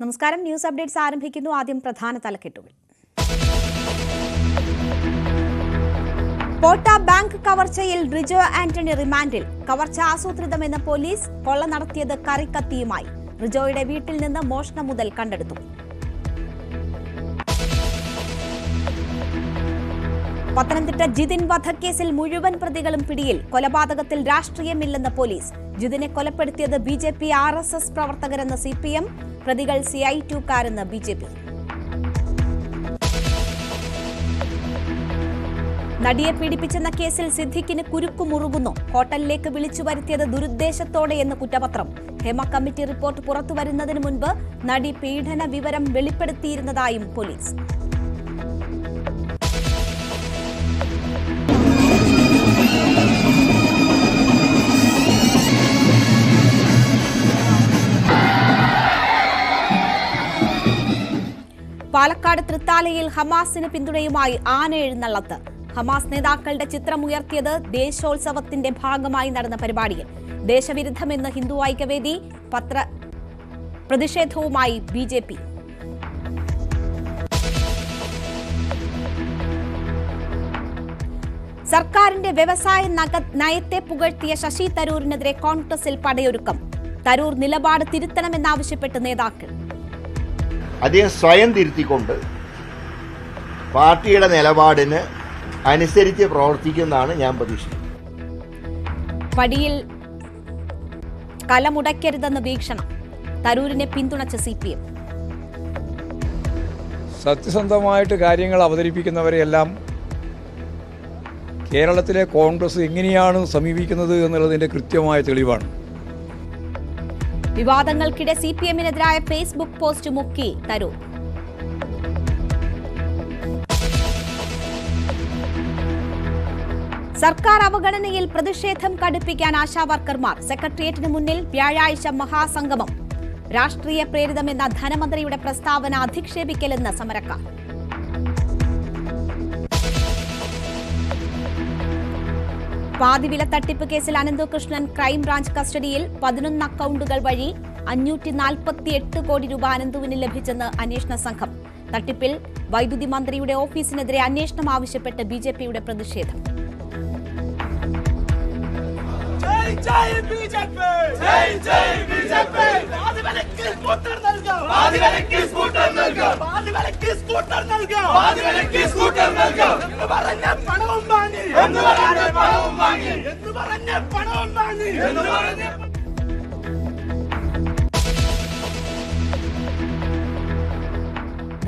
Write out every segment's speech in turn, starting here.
നമസ്കാരം. News updates ആരംഭിക്കുന്നു. ആദ്യം പ്രധാന തലക്കെട്ടുകൾ. പോട്ട ബാങ്ക് കവർച്ചയിൽ റിജോ ആന്റണി റിമാൻഡിൽ. കവർച്ച ആസൂത്രിതമെന്ന് പോലീസ്. കൊള്ള നടത്തിയത് കറിക്കത്തിയുമായി. റിജോയുടെ വീട്ടിൽ നിന്ന് മോഷണ മുതൽ കണ്ടെടുത്തു. പത്തനംതിട്ട ജിതിൻ വധക്കേസിൽ മുഴുവൻ പ്രതികളും പിടിയിൽ. കൊലപാതകത്തിൽ രാഷ്ട്രീയമില്ലെന്ന് പോലീസ്. ജിതിനെ കൊലപ്പെടുത്തിയത് BJP RSS പ്രവർത്തകരെന്ന് CPM. പ്രതികൾ CI2കാരെന്ന് BJP. നടിയെ പീഡിപ്പിച്ചെന്ന കേസിൽ സിദ്ദിഖിന് കുരുക്കുമുറുകുന്നു. ഹോട്ടലിലേക്ക് വിളിച്ചു വരുത്തിയത് ദുരുദ്ദേശത്തോടെയെന്ന് കുറ്റപത്രം. ഹേമ കമ്മിറ്റി റിപ്പോർട്ട് പുറത്തുവരുന്നതിന് മുൻപ് നടി പീഡന വിവരം വെളിപ്പെടുത്തിയിരുന്നതായും പോലീസ്. പാലക്കാട് തൃത്താലയിൽ ഹമാസിന് പിന്തുണയുമായി ആന എഴുന്നള്ളത്ത്. ഹമാസ് നേതാക്കളുടെ ചിത്രം ഉയർത്തിയത് ദേശോത്സവത്തിന്റെ ഭാഗമായി നടന്ന പരിപാടിയിൽ. ദേശവിരുദ്ധമെന്ന് ഹിന്ദു ഐക്യവേദി. പ്രതിഷേധവുമായി BJP. സർക്കാരിന്റെ വ്യവസായ നയത്തെ പുകഴ്ത്തിയ ശശി തരൂരിനെതിരെ കോൺഗ്രസിൽ പടയൊരുക്കം. തരൂർ നിലപാട് തിരുത്തണമെന്നാവശ്യപ്പെട്ട് നേതാക്കൾ. അദ്ദേഹം സ്വയം തിരുത്തിക്കൊണ്ട് പാർട്ടിയുടെ നിലപാടിന് അനുസരിച്ച് പ്രവർത്തിക്കുന്നതാണ് ഞാൻ പ്രതീക്ഷിക്കുന്നത്. പടിയിൽ കലമുടയ്ക്കരുതെന്ന് വീക്ഷണം. തരൂരിനെ പിന്തുണച്ച CPM. സത്യസന്ധമായിട്ട് കാര്യങ്ങൾ അവതരിപ്പിക്കുന്നവരെയെല്ലാം കേരളത്തിലെ കോൺഗ്രസ് എങ്ങനെയാണ് സമീപിക്കുന്നത് എന്നുള്ളതിന്റെ കൃത്യമായ തെളിവാണ്. വിവാദങ്ങൾക്കിടെ CPMനെതിരായ ഫേസ്ബുക്ക് പോസ്റ്റ് മുക്കി തരൂർ. സർക്കാർ അവഗണനയിൽ പ്രതിഷേധം കടുപ്പിക്കാൻ ആശാവർക്കർമാർ. സെക്രട്ടേറിയറ്റിന് മുന്നിൽ വ്യാഴാഴ്ച മഹാസംഗമം. രാഷ്ട്രീയ പ്രേരിതമെന്ന ധനമന്ത്രിയുടെ പ്രസ്താവന അധിക്ഷേപിക്കലെന്ന് സമരക്കാർ. പാതിവില തട്ടിപ്പ് കേസിൽ അനന്തകൃഷ്ണൻ ക്രൈംബ്രാഞ്ച് കസ്റ്റഡിയിൽ. 11 അക്കൗണ്ടുകൾ വഴി 548 കോടി രൂപ അനന്തുവിന് ലഭിച്ചെന്ന് അന്വേഷണ സംഘം. തട്ടിപ്പിൽ വൈദ്യുതി മന്ത്രിയുടെ ഓഫീസിനെതിരെ അന്വേഷണം ആവശ്യപ്പെട്ട് BJPയുടെ പ്രതിഷേധം.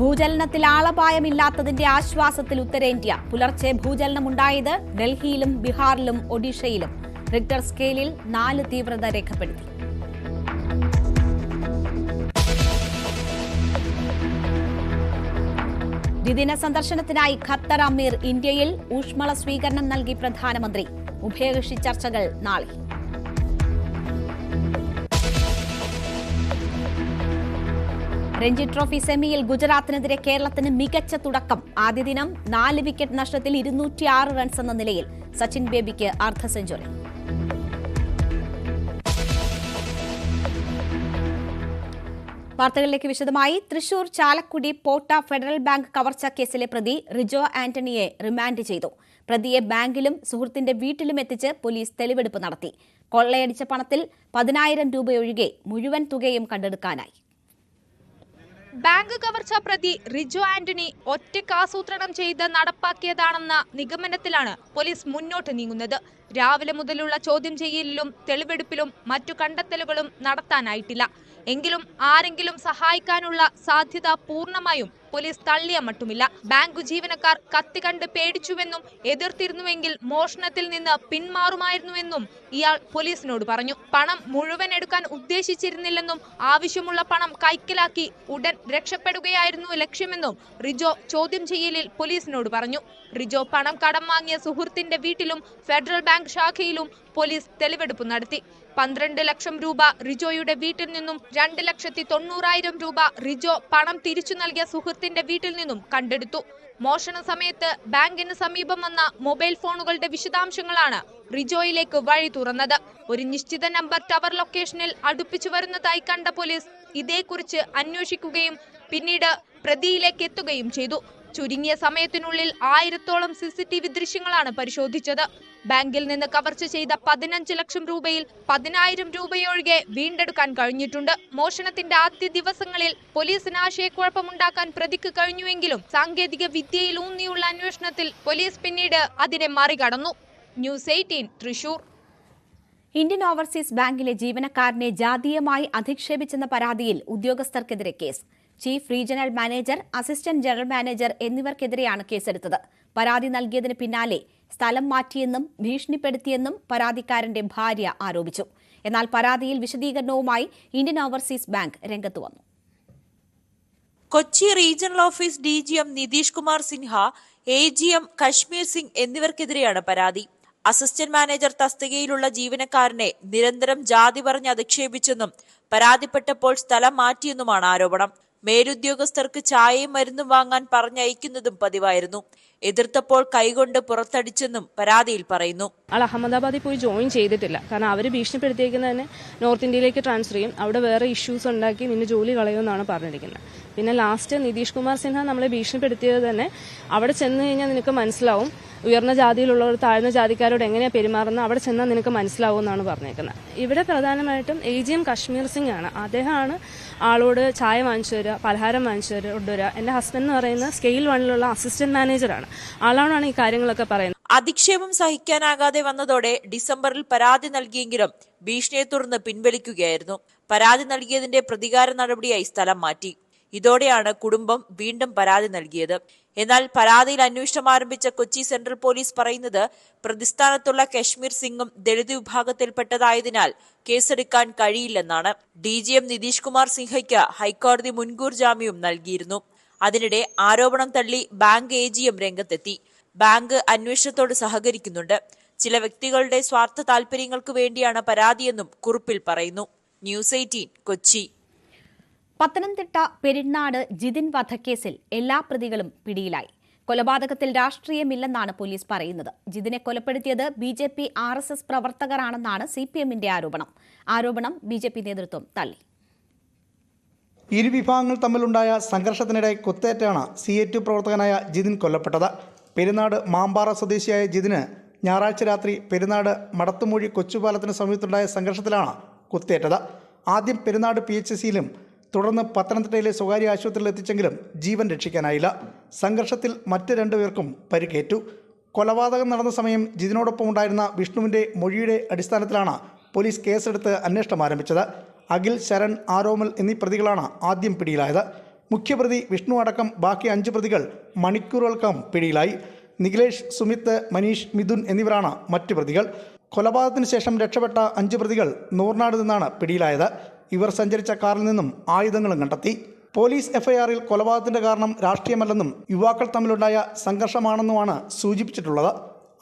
ഭൂചലനത്തിൽ ആളപായമില്ലാത്തതിന്റെ ആശ്വാസത്തിൽ ഉത്തരേന്ത്യ. പുലർച്ചെ ഭൂചലനമുണ്ടായത് ഡൽഹിയിലും ബീഹാറിലും ഒഡീഷയിലും. റിക്ടർ സ്കെയിലിൽ 4 തീവ്രത രേഖപ്പെടുത്തി. ദ്വിദിന സന്ദർശനത്തിനായി ഖത്തർ അമീർ ഇന്ത്യയിൽ. ഊഷ്മള സ്വീകരണം നൽകി പ്രധാനമന്ത്രി. ഉഭയകക്ഷി ചർച്ചകൾ നാളെ. രഞ്ജി ട്രോഫി സെമിയിൽ ഗുജറാത്തിനെതിരെ കേരളത്തിന് മികച്ച തുടക്കം. ആദ്യ ദിനം 4 വിക്കറ്റ് നഷ്ടത്തിൽ 206 റൺസ് എന്ന നിലയിൽ. സച്ചിൻ ബേബിക്ക് അർദ്ധ സെഞ്ചുറി. വാർത്തകളിലേക്ക് വിശദമായി. തൃശൂർ ചാലക്കുടി പോട്ട ഫെഡറൽ ബാങ്ക് കവർച്ചാ കേസിലെ പ്രതി റിജോ ആന്റണിയെ റിമാൻഡ് ചെയ്തു. പ്രതിയെ ബാങ്കിലും സുഹൃത്തിന്റെ വീട്ടിലും എത്തിച്ച് പോലീസ് തെളിവെടുപ്പ് നടത്തി. കൊള്ളയടിച്ച പണത്തിൽ 10,000 രൂപയൊഴികെ മുഴുവൻ തുകയും കണ്ടെടുക്കാനായി. ബാങ്ക് കവർച്ചാ പ്രതി റിജോ ആന്റണി ഒറ്റക്കാസൂത്രണം ചെയ്ത് നടപ്പാക്കിയതാണെന്ന നിഗമനത്തിലാണ് പോലീസ് മുന്നോട്ട് നീങ്ങുന്നത്. രാവിലെ മുതലുള്ള ചോദ്യം ചെയ്യലിലും തെളിവെടുപ്പിലും മറ്റു കണ്ടെത്തലുകളും നടത്താനായിട്ടില്ല. എങ്കിലും ആരെങ്കിലും സഹായിക്കാനുള്ള സാധ്യത പൂർണ്ണമായും പോലീസ് തള്ളിയ മട്ടുമില്ല. ബാങ്ക് ജീവനക്കാർ കത്തി കണ്ട് പേടിച്ചുവെന്നും എതിർത്തിരുന്നുവെങ്കിൽ മോഷണത്തിൽ നിന്ന് പിന്മാറുമായിരുന്നുവെന്നും ഇയാൾ പോലീസിനോട് പറഞ്ഞു. പണം മുഴുവൻ എടുക്കാൻ ഉദ്ദേശിച്ചിരുന്നില്ലെന്നും ആവശ്യമുള്ള പണം കൈക്കലാക്കി ഉടൻ രക്ഷപ്പെടുകയായിരുന്നു ലക്ഷ്യമെന്നും റിജോ ചോദ്യം ചെയ്യലിൽ പോലീസിനോട് പറഞ്ഞു. റിജോ പണം കടം വാങ്ങിയ സുഹൃത്തിന്റെ വീട്ടിലും ഫെഡറൽ ബാങ്ക് ശാഖയിലും പോലീസ് തെളിവെടുപ്പ് നടത്തി. 12 ലക്ഷം രൂപ റിജോയുടെ വീട്ടിൽ നിന്നും 2,90,000 രൂപ റിജോ പണം തിരിച്ചു നൽകിയ സുഹൃത്തിന്റെ വീട്ടിൽ നിന്നും കണ്ടെടുത്തു. മോഷണ സമയത്ത് ബാങ്കിന് സമീപം വന്ന മൊബൈൽ ഫോണുകളുടെ വിശദാംശങ്ങളാണ് റിജോയിലേക്ക് വഴി തുറന്നത്. ഒരു നിശ്ചിത നമ്പർ ടവർ ലൊക്കേഷനിൽ അടുപ്പിച്ചു വരുന്നതായി കണ്ട പോലീസ് ഇതേക്കുറിച്ച് അന്വേഷിക്കുകയും പിന്നീട് പ്രതിയിലേക്ക് എത്തുകയും ചെയ്തു. ചുരുങ്ങിയ സമയത്തിനുള്ളിൽ 1000-ഓളം CCTV ദൃശ്യങ്ങളാണ് പരിശോധിച്ചത്. ബാങ്കിൽ നിന്ന് കവർച്ച ചെയ്ത 15 ലക്ഷം രൂപയിൽ 10,000 രൂപയൊഴികെ വീണ്ടെടുക്കാൻ കഴിഞ്ഞിട്ടുണ്ട്. മോഷണത്തിന്റെ ആദ്യ ദിവസങ്ങളിൽ പോലീസിന് ആശയക്കുഴപ്പമുണ്ടാക്കാൻ പ്രതിക്ക് കഴിഞ്ഞുവെങ്കിലും സാങ്കേതിക വിദ്യയിൽ ഊന്നിയുള്ള അന്വേഷണത്തിൽ പോലീസ് പിന്നീട് അതിനെ മറികടന്നു. ന്യൂസ് 18 തൃശൂർ. ഇന്ത്യൻ ഓവർസീസ് ബാങ്കിലെ ജീവനക്കാരനെ ജാതീയമായി അധിക്ഷേപിച്ചെന്ന പരാതിയിൽ ഉദ്യോഗസ്ഥർക്കെതിരെ case. Chief regional manager, assistant general manager എന്നിവർക്കെതിരെയാണ് കേസെടുത്തത്. പരാതി നൽകിയതിന് പിന്നാലെ സ്ഥലം മാറ്റിയെന്നും ഭീഷണിപ്പെടുത്തിയെന്നും പരാതിക്കാരന്റെ ഭാര്യ ആരോപിച്ചു. എന്നാൽ പരാതിയിൽ വിശദീകരണവുമായി ഇന്ത്യൻ ഓവർസീസ് ബാങ്ക് രംഗത്ത് വന്നു. Kochi regional office DGM Nitish Kumar Sinha, AGM Kashmir Singh എന്നിവർക്കെതിരെയാണ് പരാതി. അസിസ്റ്റന്റ് മാനേജർ തസ്തികയിലുള്ള ജീവനക്കാരനെ നിരന്തരം ജാതി പറഞ്ഞ് അധിക്ഷേപിച്ചെന്നും പരാതിപ്പെട്ടപ്പോൾ സ്ഥലം മാറ്റിയെന്നുമാണ് ആരോപണം. മേലുദ്യോഗസ്ഥർക്ക് ചായയും മരുന്നും വാങ്ങാൻ പറഞ്ഞയക്കുന്നതും പതിവായിരുന്നു. എതിർത്തപ്പോൾ കൈകൊണ്ട് പുറത്തടിച്ചെന്നും പരാതിയിൽ പറയുന്നു. ആൾ അഹമ്മദാബാദിൽ പോയി ജോയിൻ ചെയ്തിട്ടില്ല. കാരണം അവർ ഭീഷണിപ്പെടുത്തിയേക്കുന്നതിന് നോർത്ത് ഇന്ത്യയിലേക്ക് ട്രാൻസ്ഫർ ചെയ്യും, അവിടെ വേറെ ഇഷ്യൂസ് ഉണ്ടാക്കി നിന്നെ ജോലി കളയുമെന്നാണ് പറഞ്ഞിരിക്കുന്നത്. പിന്നെ ലാസ്റ്റ് നിതീഷ് കുമാർ സിൻഹ നമ്മളെ ഭീഷണിപ്പെടുത്തിയത് തന്നെ അവിടെ ചെന്ന് കഴിഞ്ഞാൽ നിനക്ക് മനസ്സിലാവും ഉയർന്ന ജാതിയിലുള്ളവർ താഴ്ന്ന ജാതിക്കാരോട് എങ്ങനെയാണ് പെരുമാറുന്നത്, അവിടെ ചെന്നാൽ നിനക്ക് മനസ്സിലാവും എന്നാണ് പറഞ്ഞേക്കുന്നത്. ഇവിടെ പ്രധാനമായിട്ടും AGM കശ്മീർ സിംഗ് ആണ്. അദ്ദേഹമാണ് ആളോട് ചായ വാങ്ങിച്ചു തരിക, പലഹാരം വാങ്ങിച്ചു കൊണ്ടുവരിക. എൻ്റെ ഹസ്ബൻഡ് എന്ന് പറയുന്നത് സ്കെയിൽ 1-ലുള്ള അസിസ്റ്റന്റ് മാനേജറാണ്. ആളാണ് ഈ കാര്യങ്ങളൊക്കെ പറയുന്നത്. അധിക്ഷേപം സഹിക്കാനാകാതെ വന്നതോടെ ഡിസംബറിൽ പരാതി നൽകിയെങ്കിലും ഭീഷണിയെ തുടർന്ന് പിൻവലിക്കുകയായിരുന്നു. പരാതി നൽകിയതിന്റെ പ്രതികാര നടപടിയായി സ്ഥലം മാറ്റി. ഇതോടെയാണ് കുടുംബം വീണ്ടും പരാതി നൽകിയത്. എന്നാൽ പരാതിയിൽ അന്വേഷണം ആരംഭിച്ച കൊച്ചി സെൻട്രൽ പോലീസ് പറയുന്നത് പ്രതിസ്ഥാനത്തുള്ള കശ്മീർ സിംഗും ദളിത് വിഭാഗത്തിൽപ്പെട്ടതായതിനാൽ കേസെടുക്കാൻ കഴിയില്ലെന്നാണ്. DGM നിതീഷ് കുമാർ സിൻഹയ്ക്ക് ഹൈക്കോടതി മുൻകൂർ ജാമ്യവും നൽകിയിരുന്നു. അതിനിടെ ആരോപണം തള്ളി ബാങ്ക് AGM രംഗത്തെത്തി. ബാങ്ക് അന്വേഷണത്തോട് സഹകരിക്കുന്നുണ്ട്. ചില വ്യക്തികളുടെ സ്വാർത്ഥ താൽപര്യങ്ങൾക്ക് വേണ്ടിയാണ് പരാതിയെന്നും കുറിപ്പിൽ പറയുന്നു. ന്യൂസ് 18 കൊച്ചി. പത്തനംതിട്ട പെരിനാട് ജിതിൻ വധക്കേസിൽ എല്ലാ പ്രതികളും പിടിയിലായി. കൊലപാതകത്തിൽ രാഷ്ട്രീയമില്ലെന്നാണ് പോലീസ് പറയുന്നത്. ജിതിനെ കൊലപ്പെടുത്തിയത് BJP RSS പ്രവർത്തകരാണെന്നാണ് CPMന്റെ ആരോപണം BJP നേതൃത്വം തള്ളി. ഇരുവിഭാഗങ്ങൾ തമ്മിലുണ്ടായ സംഘർഷത്തിനിടെ കുത്തേറ്റാണ് CA2 പ്രവർത്തകനായ ജിതിൻ കൊല്ലപ്പെട്ടത്. പെരിനാട് മാമ്പാറ സ്വദേശിയായ ജിതിന് ഞായറാഴ്ച രാത്രി പെരിനാട് മടത്തുമൂഴി കൊച്ചുപാലത്തിന് സമീപത്തുണ്ടായ സംഘർഷത്തിലാണ് കുത്തേറ്റത്. ആദ്യം പെരിനാട് PHCയിലും തുടർന്ന് പത്തനംതിട്ടയിലെ സ്വകാര്യ ആശുപത്രിയിൽ എത്തിച്ചെങ്കിലും ജീവൻ രക്ഷിക്കാനായില്ല. സംഘർഷത്തിൽ മറ്റ് 2 പേർക്കും പരിക്കേറ്റു. കൊലപാതകം നടന്ന സമയം ജിതിനോടൊപ്പം ഉണ്ടായിരുന്ന വിഷ്ണുവിൻ്റെ മൊഴിയുടെ അടിസ്ഥാനത്തിലാണ് പോലീസ് കേസെടുത്ത് അന്വേഷണം ആരംഭിച്ചത്. അഖിൽ, ശരൺ, ആരോമൽ എന്നീ പ്രതികളാണ് ആദ്യം പിടിയിലായത്. മുഖ്യപ്രതി വിഷ്ണു അടക്കം ബാക്കി 5 പ്രതികൾ മണിക്കൂറുകൾക്കകം പിടിയിലായി. നിഖിലേഷ്, സുമിത്ത്, മനീഷ്, മിഥുൻ എന്നിവരാണ് മറ്റ് പ്രതികൾ. കൊലപാതകത്തിന് ശേഷം രക്ഷപ്പെട്ട 5 പ്രതികൾ നൂർനാട് നിന്നാണ് പിടിയിലായത്. ഇവർ സഞ്ചരിച്ച കാറിൽ നിന്നും ആയുധങ്ങളും കണ്ടെത്തി. പോലീസ് FIRൽ കൊലപാതകത്തിന്റെ കാരണം രാഷ്ട്രീയമല്ലെന്നും യുവാക്കൾ തമ്മിലുണ്ടായ സംഘർഷമാണെന്നുമാണ് സൂചിപ്പിച്ചിട്ടുള്ളത്.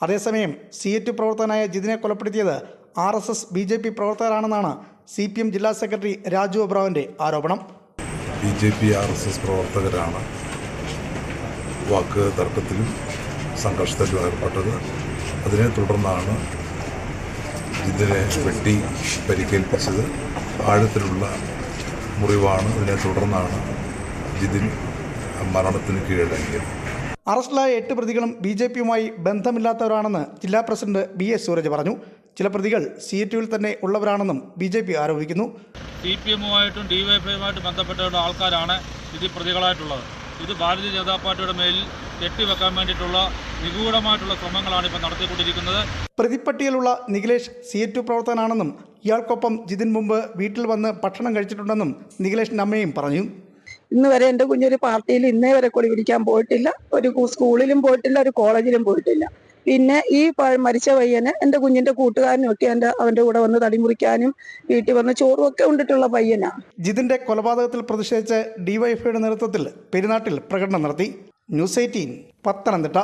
അതേസമയം CA2 പ്രവർത്തകനായ ജിതിനെ കൊലപ്പെടുത്തിയത് RSS BJP പ്രവർത്തകരാണെന്നാണ് CPM ജില്ലാ സെക്രട്ടറി രാജു അബ്രാവിന്റെ ആരോപണം. BJP RSS പ്രവർത്തകരാണ് വാക്ക് തർക്കത്തിലും സംഘർഷത്തിലും ഏർപ്പെട്ടത്. അതിനെ തുടർന്നാണ് ജിതിനെ വെട്ടി പരിക്കേൽപ്പിച്ചത്. ആഴത്തിലുള്ള മുറിവാണ്. ഇതിനെ തുടർന്നാണ് ജിതിൻ മരണത്തിന് കീഴടങ്ങിയത്. അറസ്റ്റിലായ 8 പ്രതികളും BJPയുമായി ബന്ധമില്ലാത്തവരാണെന്ന് ജില്ലാ പ്രസിഡന്റ് BS സൂരജ് പറഞ്ഞു. ചില പ്രതികൾ CA2വിൽ തന്നെ ഉള്ളവരാണെന്നും BJP ആരോപിക്കുന്നു. CPMുമായിട്ടും DYFIയുമായിട്ടും ബന്ധപ്പെട്ടുള്ള ആൾക്കാരാണ് ഇതിൽ പ്രതികളായിട്ടുള്ളത്. ഇത് ഭാരതീയ ജനതാ പാർട്ടിയുടെ മേലിൽ കെട്ടിവെക്കാൻ വേണ്ടിയിട്ടുള്ള നിഗൂഢമായിട്ടുള്ള ശ്രമങ്ങളാണ് ഇപ്പോൾ നടത്തിക്കൊണ്ടിരിക്കുന്നത്. പ്രതിപ്പട്ടികയിലുള്ള നിഖിലേഷ് CA2 പ്രവർത്തകനാണെന്നും ഇയാൾക്കൊപ്പം ജിതിൻ മുമ്പ് വീട്ടിൽ വന്ന് ഭക്ഷണം കഴിച്ചിട്ടുണ്ടെന്നും നിഖിലേഷിന്റെ അമ്മയും പറഞ്ഞു. ഇന്ന് വരെ എൻ്റെ കുഞ്ഞൊരു പാർട്ടിയിൽ ഇന്നേ വരെ കൊടി പിടിക്കാൻ പോയിട്ടില്ല, ഒരു സ്കൂളിലും പോയിട്ടില്ല, ഒരു കോളേജിലും പോയിട്ടില്ല. പിന്നെ ഈ മരിച്ച പയ്യന് എൻ്റെ കുഞ്ഞിന്റെ കൂട്ടുകാരനും ഒക്കെ അവന്റെ കൂടെ വന്ന് തടിമുറിക്കാനും വീട്ടിൽ വന്ന് ചോറും ഒക്കെ ഉണ്ടിട്ടുള്ള പയ്യനാണ്. ജിതിന്റെ കൊലപാതകത്തിൽ പ്രതിഷേധിച്ച് DYFIയുടെ നേതൃത്വത്തിൽ പെരുന്നാട്ടിൽ പ്രകടനം നടത്തി. ന്യൂസ് 18 പത്തനംതിട്ട.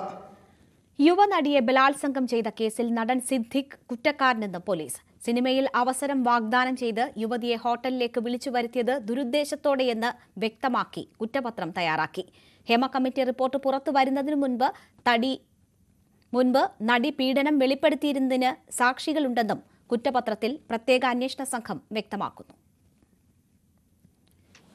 യുവനടിയെ ബലാത്സംഗം ചെയ്ത കേസിൽ നടൻ സിദ്ദിഖ് കുറ്റക്കാരനെന്ന് പോലീസ്. സിനിമയിൽ അവസരം വാഗ്ദാനം ചെയ്ത് യുവതിയെ ഹോട്ടലിലേക്ക് വിളിച്ചു വരുത്തിയത് ദുരുദ്ദേശത്തോടെയെന്ന് വ്യക്തമാക്കി കുറ്റപത്രം തയ്യാറാക്കി. ഹേമ കമ്മിറ്റി റിപ്പോർട്ട് പുറത്തു വരുന്നതിനു മുൻപ് നടി പീഡനം വെളിപ്പെടുത്തിയിരുന്നതിന് സാക്ഷികളുണ്ടെന്നും കുറ്റപത്രത്തിൽ പ്രത്യേക അന്വേഷണ സംഘം വ്യക്തമാക്കുന്നു.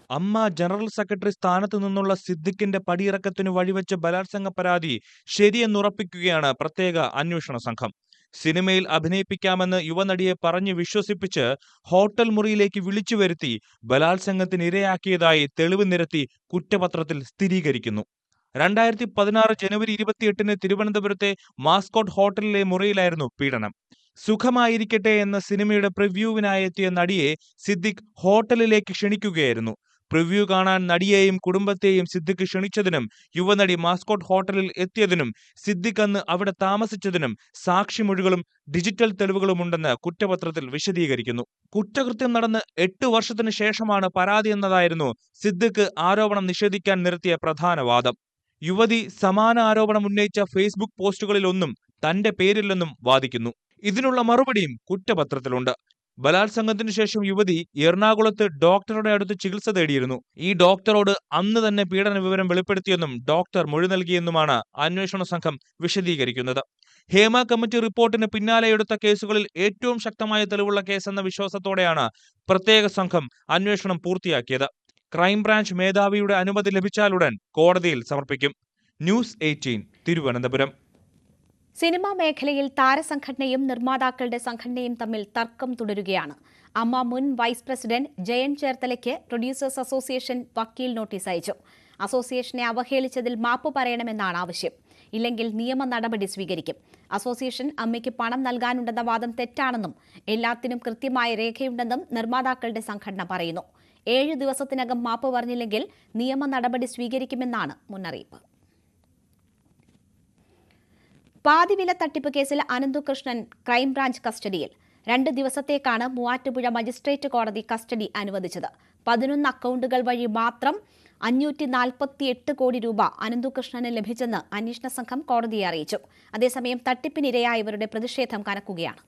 അമ്മ ജനറൽ സെക്രട്ടറി സ്ഥാനത്തു നിന്നുള്ള സിദ്ദിഖിന്റെ പടിയിറക്കത്തിനു വഴിവെച്ച ബലാത്സംഗ പരാതി ശരിയെന്നുറപ്പിക്കുകയാണ് പ്രത്യേക അന്വേഷണ സംഘം. സിനിമയിൽ അഭിനയിപ്പിക്കാമെന്ന് യുവനടിയെ പറഞ്ഞു വിശ്വസിപ്പിച്ച് ഹോട്ടൽ മുറിയിലേക്ക് വിളിച്ചു വരുത്തി ബലാത്സംഗത്തിന് ഇരയാക്കിയതായി തെളിവ് നിരത്തി കുറ്റപത്രത്തിൽ സ്ഥിരീകരിക്കുന്നു. 2016 ജനുവരി 28-ന് തിരുവനന്തപുരത്തെ മാസ്കോട്ട് ഹോട്ടലിലെ മുറിയിലായിരുന്നു പീഡനം. സുഖമായിരിക്കട്ടെ എന്ന സിനിമയുടെ പ്രിവ്യൂവിനായി എത്തിയ നടിയെ സിദ്ദിഖ് ഹോട്ടലിലേക്ക് ക്ഷണിക്കുകയായിരുന്നു. പ്രിവ്യൂ കാണാൻ നടിയെയും കുടുംബത്തെയും സിദ്ദിഖ് ക്ഷണിച്ചതിനും യുവനടി മാസ്കോട്ട് ഹോട്ടലിൽ എത്തിയതിനും സിദ്ദിഖ് അന്ന് അവിടെ താമസിച്ചതിനും സാക്ഷിമൊഴികളും ഡിജിറ്റൽ തെളിവുകളുമുണ്ടെന്ന് കുറ്റപത്രത്തിൽ വിശദീകരിക്കുന്നു. കുറ്റകൃത്യം നടന്ന് 8 വർഷത്തിനു ശേഷമാണ് പരാതി എന്നതായിരുന്നു സിദ്ദിഖ് ആരോപണം നിഷേധിക്കാൻ നിരത്തിയ പ്രധാന വാദം. യുവതി സമാന ആരോപണം ഉന്നയിച്ച ഫേസ്ബുക്ക് പോസ്റ്റുകളിലൊന്നും തന്റെ പേരില്ലെന്നും വാദിക്കുന്നു. ഇതിനുള്ള മറുപടിയും കുറ്റപത്രത്തിലുണ്ട്. ബലാത്സംഗത്തിനു ശേഷം യുവതി എറണാകുളത്ത് ഡോക്ടറുടെ അടുത്ത് ചികിത്സ തേടിയിരുന്നു. ഈ ഡോക്ടറോട് അന്ന് തന്നെ പീഡന വിവരം വെളിപ്പെടുത്തിയെന്നും ഡോക്ടർ മൊഴി നൽകിയെന്നുമാണ് അന്വേഷണ സംഘം വിശദീകരിക്കുന്നത്. ഹേമ കമ്മിറ്റി റിപ്പോർട്ടിന് പിന്നാലെയെടുത്ത കേസുകളിൽ ഏറ്റവും ശക്തമായ തെളിവുള്ള കേസെന്ന വിശ്വാസത്തോടെയാണ് പ്രത്യേക സംഘം അന്വേഷണം പൂർത്തിയാക്കിയത്. ക്രൈംബ്രാഞ്ച് മേധാവിയുടെ അനുമതി ലഭിച്ചാലുടൻ കോടതിയിൽ സമർപ്പിക്കും. ന്യൂസ് 18 തിരുവനന്തപുരം. സിനിമാ മേഖലയിൽ താരസംഘടനയും നിർമ്മാതാക്കളുടെ സംഘടനയും തമ്മിൽ തർക്കം തുടരുകയാണ്. അമ്മ മുൻ വൈസ് പ്രസിഡന്റ് ജയൻ ചേർത്തലയ്ക്ക് പ്രൊഡ്യൂസേഴ്സ് അസോസിയേഷൻ വക്കീൽ നോട്ടീസ് അയച്ചു. അസോസിയേഷനെ അവഹേളിച്ചതിൽ മാപ്പ് പറയണമെന്നാണ് ആവശ്യം. ഇല്ലെങ്കിൽ നിയമ നടപടി സ്വീകരിക്കും. അസോസിയേഷൻ അമ്മയ്ക്ക് പണം നൽകാനുണ്ടെന്ന വാദം തെറ്റാണെന്നും എല്ലാത്തിനും കൃത്യമായ രേഖയുണ്ടെന്നും നിർമ്മാതാക്കളുടെ സംഘടന പറയുന്നു. 7 ദിവസത്തിനകം മാപ്പ് പറഞ്ഞില്ലെങ്കിൽ നിയമ നടപടി സ്വീകരിക്കുമെന്നാണ് മുന്നറിയിപ്പ്. പാതിവില തട്ടിപ്പ് കേസിൽ അനന്തകൃഷ്ണൻ ക്രൈംബ്രാഞ്ച് കസ്റ്റഡിയിൽ. 2 ദിവസത്തേക്കാണ് മൂവാറ്റുപുഴ മജിസ്ട്രേറ്റ് കോടതി കസ്റ്റഡി അനുവദിച്ചത്. 11 അക്കൗണ്ടുകൾ വഴി മാത്രം 548 കോടി രൂപ അനന്തകൃഷ്ണന് ലഭിച്ചെന്ന് അന്വേഷണ സംഘം കോടതിയെ അറിയിച്ചു. അതേസമയം തട്ടിപ്പിനിരയായവരുടെ പ്രതിഷേധം കനക്കുകയാണ്.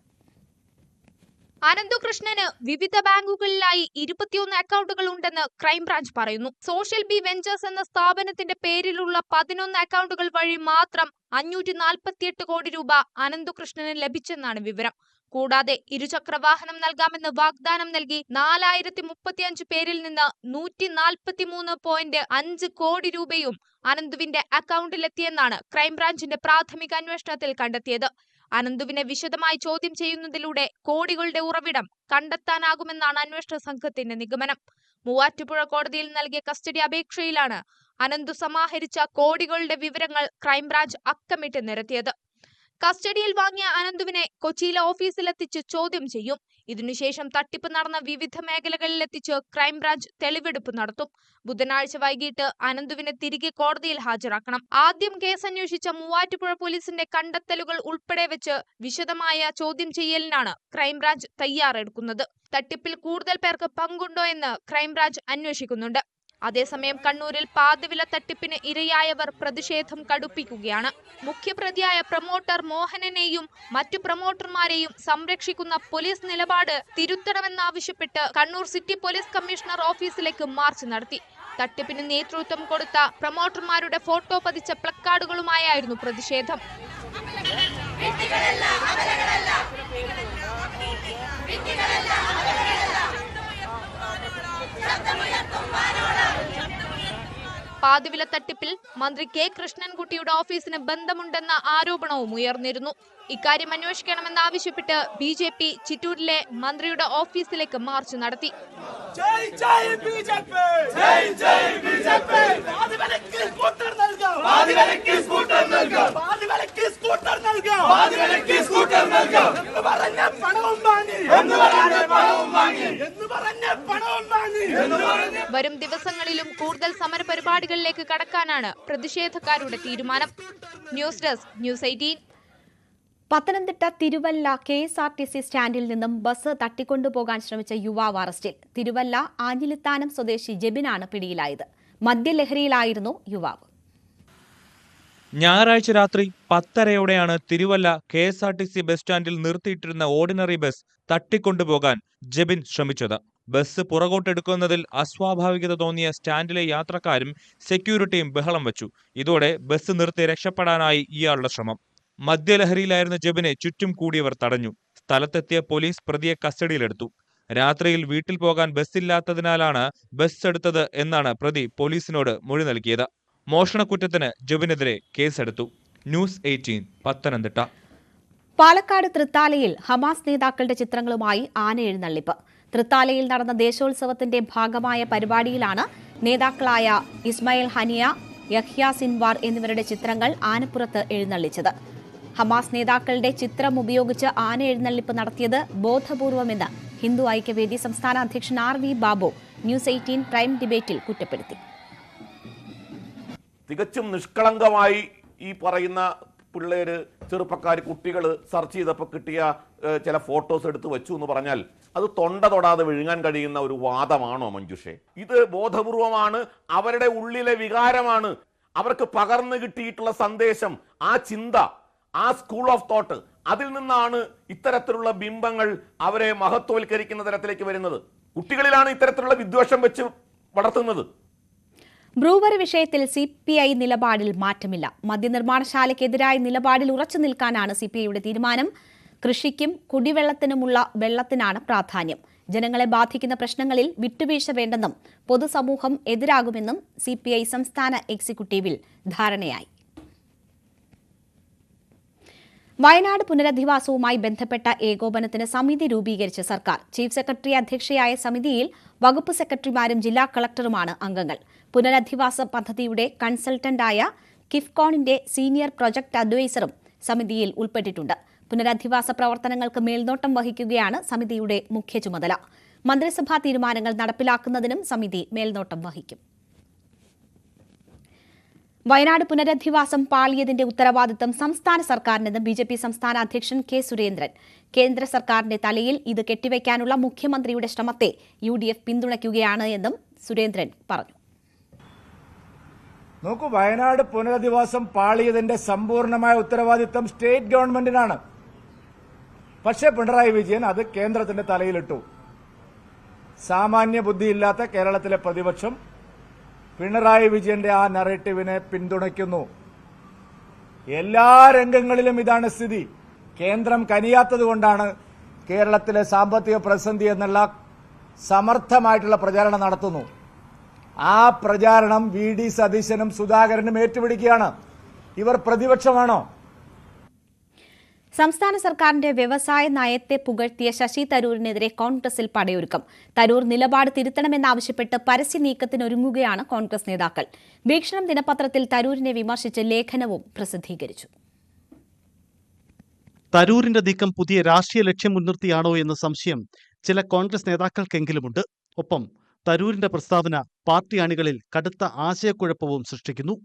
അനന്തകൃഷ്ണന് വിവിധ ബാങ്കുകളിലായി 21 അക്കൗണ്ടുകൾ ഉണ്ടെന്ന് ക്രൈംബ്രാഞ്ച് പറയുന്നു. സോഷ്യൽ ബി വെഞ്ചേഴ്സ് എന്ന സ്ഥാപനത്തിന്റെ പേരിലുള്ള 11 അക്കൗണ്ടുകൾ വഴി മാത്രം 548 കോടി രൂപ അനന്തകൃഷ്ണന് ലഭിച്ചെന്നാണ് വിവരം. കൂടാതെ ഇരുചക്ര വാഹനം നൽകാമെന്ന് വാഗ്ദാനം നൽകി 4035 പേരിൽ നിന്ന് 143.5 കോടി രൂപയും അനന്തുവിന്റെ അക്കൗണ്ടിലെത്തിയെന്നാണ് ക്രൈംബ്രാഞ്ചിന്റെ പ്രാഥമിക അന്വേഷണത്തിൽ കണ്ടെത്തിയത്. അനന്തുവിനെ വിശദമായി ചോദ്യം ചെയ്യുന്നതിലൂടെ കോടികളുടെ ഉറവിടം കണ്ടെത്താനാകുമെന്നാണ് അന്വേഷണ സംഘത്തിന്റെ നിഗമനം. മൂവാറ്റുപുഴ കോടതിയിൽ നൽകിയ കസ്റ്റഡി അപേക്ഷയിലാണ് അനന്തു സമാഹരിച്ച കോടികളുടെ വിവരങ്ങൾ ക്രൈംബ്രാഞ്ച് അക്കമിട്ട് നിരത്തിയത്. കസ്റ്റഡിയിൽ വാങ്ങിയ അനന്തുവിനെ കൊച്ചിയിലെ ഓഫീസിലെത്തിച്ച് ചോദ്യം ചെയ്യും. ഇതിനുശേഷം തട്ടിപ്പ് നടന്ന വിവിധ മേഖലകളിലെത്തിച്ച് ക്രൈംബ്രാഞ്ച് തെളിവെടുപ്പ് നടത്തും. ബുധനാഴ്ച വൈകിട്ട് അനന്തുവിനെ തിരികെ കോടതിയിൽ ഹാജരാക്കണം. ആദ്യം കേസ് അന്വേഷിച്ച മൂവാറ്റുപുഴ പോലീസിന്റെ കണ്ടെത്തലുകൾ ഉൾപ്പെടെ വെച്ച് വിശദമായ ചോദ്യം ചെയ്യലിനാണ് ക്രൈംബ്രാഞ്ച് തയ്യാറെടുക്കുന്നത്. തട്ടിപ്പിൽ കൂടുതൽ പേർക്ക് പങ്കുണ്ടോ എന്ന് ക്രൈംബ്രാഞ്ച് അന്വേഷിക്കുന്നുണ്ട്. അതേസമയം കണ്ണൂരിൽ പാതിവില തട്ടിപ്പിന് ഇരയായവർ പ്രതിഷേധം കടുപ്പിക്കുകയാണ്. മുഖ്യപ്രതിയായ പ്രൊമോട്ടർ മോഹനനെയും മറ്റു പ്രൊമോട്ടർമാരെയും സംരക്ഷിക്കുന്ന പോലീസ് നിലപാട് തിരുത്തണമെന്നാവശ്യപ്പെട്ട് കണ്ണൂർ സിറ്റി പോലീസ് കമ്മീഷണർ ഓഫീസിലേക്ക് മാർച്ച് നടത്തി. തട്ടിപ്പിന് നേതൃത്വം കൊടുത്ത പ്രൊമോട്ടർമാരുടെ ഫോട്ടോ പതിച്ച പ്ലക്കാർഡുകളുമായായിരുന്നു പ്രതിഷേധം. പാതിവില തട്ടിപ്പിൽ മന്ത്രി കെ കൃഷ്ണൻകുട്ടിയുടെ ഓഫീസിന് ബന്ധമുണ്ടെന്ന ആരോപണവും ഉയർന്നിരുന്നു. ഇക്കാര്യം അന്വേഷിക്കണമെന്നാവശ്യപ്പെട്ട് BJP ചിറ്റൂരിലെ മന്ത്രിയുടെ ഓഫീസിലേക്ക് മാർച്ച് നടത്തി. വരും ദിവസങ്ങളിലും കൂടുതൽ സമരപരിപാടികളിലേക്ക് കടക്കാനാണ് പ്രതിഷേധക്കാരുടെ തീരുമാനം. News desk news 18. Pathanamthitta Thiruvalla KSRTC സ്റ്റാൻഡിൽ നിന്നും ബസ് തട്ടിക്കൊണ്ടുപോകാൻ ശ്രമിച്ച യുവാവ് അറസ്റ്റിൽ. തിരുവല്ല ആഞ്ഞിലിത്താനം സ്വദേശി ജെബിനാണ് പിടിയിലായത്. മദ്യലഹരിയിലായിരുന്നു യുവാവ്. ഞായറാഴ്ച രാത്രി 10:30യോടെയാണ് തിരുവല്ല KSRTC ബസ് സ്റ്റാൻഡിൽ നിർത്തിയിട്ടിരുന്ന ഓർഡിനറി ബസ് തട്ടിക്കൊണ്ടുപോകാൻ ജെബിൻ ശ്രമിച്ചത്. ബസ് പുറകോട്ടെടുക്കുന്നതിൽ അസ്വാഭാവികത തോന്നിയ സ്റ്റാൻഡിലെ യാത്രക്കാരും സെക്യൂരിറ്റിയും ബഹളം വെച്ചു. ഇതോടെ ബസ് നിർത്തി രക്ഷപ്പെടാനായി ഇയാളുടെ ശ്രമം. മദ്യലഹരിയിലായിരുന്ന ജെബിനെ ചുറ്റും കൂടിയവർ തടഞ്ഞു. സ്ഥലത്തെത്തിയ പോലീസ് പ്രതിയെ കസ്റ്റഡിയിലെടുത്തു. രാത്രിയിൽ വീട്ടിൽ പോകാൻ ബസ്സില്ലാത്തതിനാലാണ് ബസ് എടുത്തത് എന്നാണ് പ്രതി പോലീസിനോട് മൊഴി നൽകിയത്. മോഷണക്കുറ്റത്തിന് ജോബിനെതിരെ കേസെടുത്തു. ന്യൂസ് 18 പത്തനംതിട്ട. പാലക്കാട് തൃത്താലയിൽ ഹമാസ് നേതാക്കളുടെ ചിത്രങ്ങളുമായി ആന എഴുന്നള്ളിപ്പ്. തൃത്താലയിൽ നടന്ന ദേശോത്സവത്തിന്റെ ഭാഗമായ പരിപാടിയിലാണ് നേതാക്കളായ ഇസ്മായിൽ ഹനിയ, യഹ്യ സിൻവാർ എന്നിവരുടെ ചിത്രങ്ങൾ ആനപ്പുറത്ത് എഴുന്നള്ളിച്ചത്. ഹമാസ് നേതാക്കളുടെ ചിത്രം ഉപയോഗിച്ച് ആന എഴുന്നള്ളിപ്പ് നടത്തിയത് ബോധപൂർവമെന്ന് ഹിന്ദു ഐക്യവേദി സംസ്ഥാന അധ്യക്ഷൻ RV ബാബു ന്യൂസ് 18 പ്രൈം ഡിബേറ്റിൽ കുറ്റപ്പെടുത്തി. തികച്ചും നിഷ്കളങ്കമായി ഈ പറയുന്ന പിള്ളേര്, ചെറുപ്പക്കാർ, കുട്ടികൾ സെർച്ച് ചെയ്തപ്പോൾ കിട്ടിയ ചില ഫോട്ടോസ് എടുത്ത് വെച്ചു എന്ന് പറഞ്ഞാൽ അത് തൊണ്ട തൊടാതെ വിഴുങ്ങാൻ കഴിയുന്ന ഒരു വാദമാണോ മഞ്ജുഷേ? ഇത് ബോധപൂർവമാണ്, അവരുടെ ഉള്ളിലെ വികാരമാണ്, അവർക്ക് പകർന്നു കിട്ടിയിട്ടുള്ള സന്ദേശം, ആ ചിന്ത, ആ സ്കൂൾ ഓഫ് തോട്ട്, അതിൽ നിന്നാണ് ഇത്തരത്തിലുള്ള ബിംബങ്ങൾ അവരെ മഹത്വവൽക്കരിക്കുന്ന തരത്തിലേക്ക് വരുന്നത്. കുട്ടികളിലാണ് ഇത്തരത്തിലുള്ള വിദ്വേഷം വെച്ച് വളർത്തുന്നത്. ബ്രൂവറി വിഷയത്തിൽ CPI നിലപാടിൽ മാറ്റമില്ല. മദ്യനിർമ്മാണശാലയ്ക്കെതിരായ നിലപാടിൽ ഉറച്ചു നിൽക്കാനാണ് CPIയുടെ തീരുമാനം. കൃഷിക്കും കുടിവെള്ളത്തിനുമുള്ള വെള്ളത്തിനാണ് പ്രാധാന്യം. ജനങ്ങളെ ബാധിക്കുന്ന പ്രശ്നങ്ങളിൽ വിട്ടുവീഴ്ച വേണ്ടെന്നും പൊതുസമൂഹം എതിരാകുമെന്നും CPI സംസ്ഥാന എക്സിക്യൂട്ടീവിൽ ധാരണയായി. വയനാട് പുനരധിവാസവുമായി ബന്ധപ്പെട്ട ഏകോപനത്തിന് സമിതി രൂപീകരിച്ച സർക്കാർ. ചീഫ് സെക്രട്ടറി അധ്യക്ഷയായ സമിതിയിൽ വകുപ്പ് സെക്രട്ടറിമാരും ജില്ലാ കളക്ടറുമാണ് അംഗങ്ങൾ. പുനരധിവാസ പദ്ധതിയുടെ കൺസൾട്ടന്റായ കിഫ്കോണിന്റെ സീനിയർ പ്രൊജക്ട് അഡ്വൈസറും സമിതിയിൽ ഉൾപ്പെട്ടിട്ടുണ്ട്. പുനരധിവാസ പ്രവർത്തനങ്ങൾക്ക് മേൽനോട്ടം വഹിക്കുകയാണ് സമിതിയുടെ മുഖ്യ ചുമതല. മന്ത്രിസഭാ തീരുമാനങ്ങൾ നടപ്പിലാക്കുന്നതിനും സമിതി മേൽനോട്ടം വഹിക്കും. വയനാട് പുനരധിവാസം പാളിയതിന്റെ ഉത്തരവാദിത്തം സംസ്ഥാന സർക്കാരിനെന്ന് BJP സംസ്ഥാന അധ്യക്ഷൻ K. സുരേന്ദ്രൻ. കേന്ദ്ര സർക്കാരിന്റെ തലയിൽ ഇത് കെട്ടിവയ്ക്കാനുള്ള മുഖ്യമന്ത്രിയുടെ ശ്രമത്തെ UDF പിന്തുണയ്ക്കുകയാണ് എന്നും സുരേന്ദ്രൻ പറഞ്ഞു. നോക്കൂ, വയനാട് പുനരധിവാസം പാളിയതിന്റെ സമ്പൂർണമായ ഉത്തരവാദിത്തം സ്റ്റേറ്റ് ഗവൺമെന്റിനാണ്. പക്ഷേ പിണറായി വിജയൻ അത് കേന്ദ്രത്തിന്റെ തലയിലിട്ടു. സാമാന്യ ബുദ്ധിയില്ലാത്ത കേരളത്തിലെ പ്രതിപക്ഷം പിണറായി വിജയന്റെ ആ നറേറ്റീവിനെ പിന്തുണയ്ക്കുന്നു. എല്ലാ രംഗങ്ങളിലും ഇതാണ് സ്ഥിതി. കേന്ദ്രം കനിയാത്തതുകൊണ്ടാണ് കേരളത്തിലെ സാമ്പത്തിക പ്രതിസന്ധി എന്നുള്ള സമർത്ഥമായിട്ടുള്ള പ്രചാരണം നടത്തുന്നു. ആ പ്രചാരണം VD സതീശനും സുധാകരനും ഏറ്റുപിടിക്കുകയാണ്. ഇവർ പ്രതിപക്ഷമാണോ? സംസ്ഥാന സർക്കാരിന്റെ വ്യവസായ നയത്തെ പുകഴ്ത്തിയ ശശി തരൂരിനെതിരെ കോൺഗ്രസിൽ പടയൊരുക്കം. തരൂർ നിലപാട് തിരുത്തണമെന്നാവശ്യപ്പെട്ട് പരസ്യ നീക്കത്തിനൊരുങ്ങുകയാണ് കോൺഗ്രസ് നേതാക്കൾ. വീക്ഷണം ദിനപത്രത്തിൽ തരൂരിനെ വിമർശിച്ച് ലേഖനവും പ്രസിദ്ധീകരിച്ചു. തരൂരിന്റെ നീക്കം പുതിയ രാഷ്ട്രീയ ലക്ഷ്യം മുൻനിർത്തിയാണോ എന്ന സംശയം ചില കോൺഗ്രസ് നേതാക്കൾക്കെങ്കിലുമുണ്ട്. ഒപ്പം തരൂരിന്റെ പ്രസ്താവന പാർട്ടി അണികളിൽ കടുത്ത ആശയക്കുഴപ്പവും സൃഷ്ടിക്കുന്നു.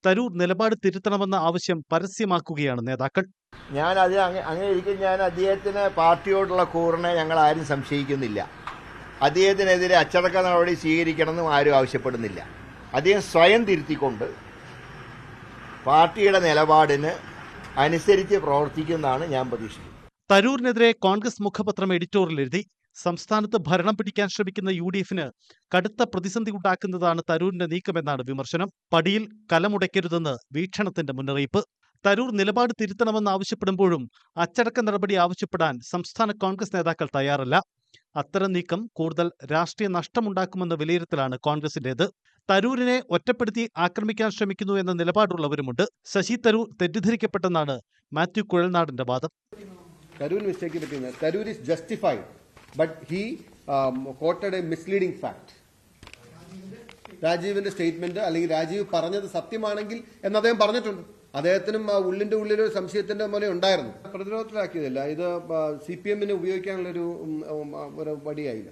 തരൂർ നിലപാട് തിരുത്തണമെന്ന ആവശ്യം പരസ്യമാക്കുകയാണ് നേതാക്കൾ. ഞാൻ അദ്ദേഹത്തിന് പാർട്ടിയോടുള്ള കൂറിനെ ഞങ്ങൾ ആരും സംശയിക്കുന്നില്ല. അദ്ദേഹത്തിനെതിരെ അച്ചടക്ക നടപടി സ്വീകരിക്കണമെന്നും ആരും ആവശ്യപ്പെടുന്നില്ല. അദ്ദേഹം സ്വയം തിരുത്തിക്കൊണ്ട് പാർട്ടിയുടെ നിലപാടിന് അനുസരിച്ച് പ്രവർത്തിക്കുന്നതാണ് ഞാൻ പ്രതീക്ഷിക്കുന്നത്. തരൂരിനെതിരെ കോൺഗ്രസ് മുഖപത്രം എഡിറ്റോറിയൽ എഴുതി. സംസ്ഥാനത്ത് ഭരണം പിടിക്കാൻ ശ്രമിക്കുന്ന UDFന് കടുത്ത പ്രതിസന്ധി ഉണ്ടാക്കുന്നതാണ് തരൂരിന്റെ നീക്കമെന്നാണ് വിമർശനം. പടിയിൽ കലമുടയ്ക്കരുതെന്ന് വീക്ഷണത്തിന്റെ മുന്നറിയിപ്പ്. തരൂർ നിലപാട് തിരുത്തണമെന്ന് ആവശ്യപ്പെടുമ്പോഴും അച്ചടക്ക നടപടി ആവശ്യപ്പെടാൻ സംസ്ഥാന കോൺഗ്രസ് നേതാക്കൾ തയ്യാറല്ല. അത്തരം നീക്കം കൂടുതൽ രാഷ്ട്രീയ നഷ്ടമുണ്ടാക്കുമെന്ന വിലയിരുത്തലാണ് കോൺഗ്രസിന്റേത്. തരൂരിനെ ഒറ്റപ്പെടുത്തി ആക്രമിക്കാൻ ശ്രമിക്കുന്നു എന്ന നിലപാടുള്ളവരുമുണ്ട്. ശശി തരൂർ തെറ്റിദ്ധരിക്കപ്പെട്ടെന്നാണ് മാത്യു കുഴൽനാടന്റെ വാദം. Tarur is justified, but he quoted a misleading fact. രാജീവിന്റെ സ്റ്റേറ്റ്മെന്റ് അല്ലെങ്കിൽ രാജീവ് പറഞ്ഞത് സത്യമാണെങ്കിൽ എന്ന് അദ്ദേഹം പറഞ്ഞിട്ടുണ്ട്. അദ്ദേഹത്തിനും ഉള്ളിന്റെ ഉള്ളിലൊരു സംശയത്തിന്റെ പോലെ ഉണ്ടായിരുന്നു. പ്രതിരോധത്തിലാക്കിയതല്ല, ഇത് CPM-ന് ഉപയോഗിക്കാനുള്ളൊരു വടിയായില്ല.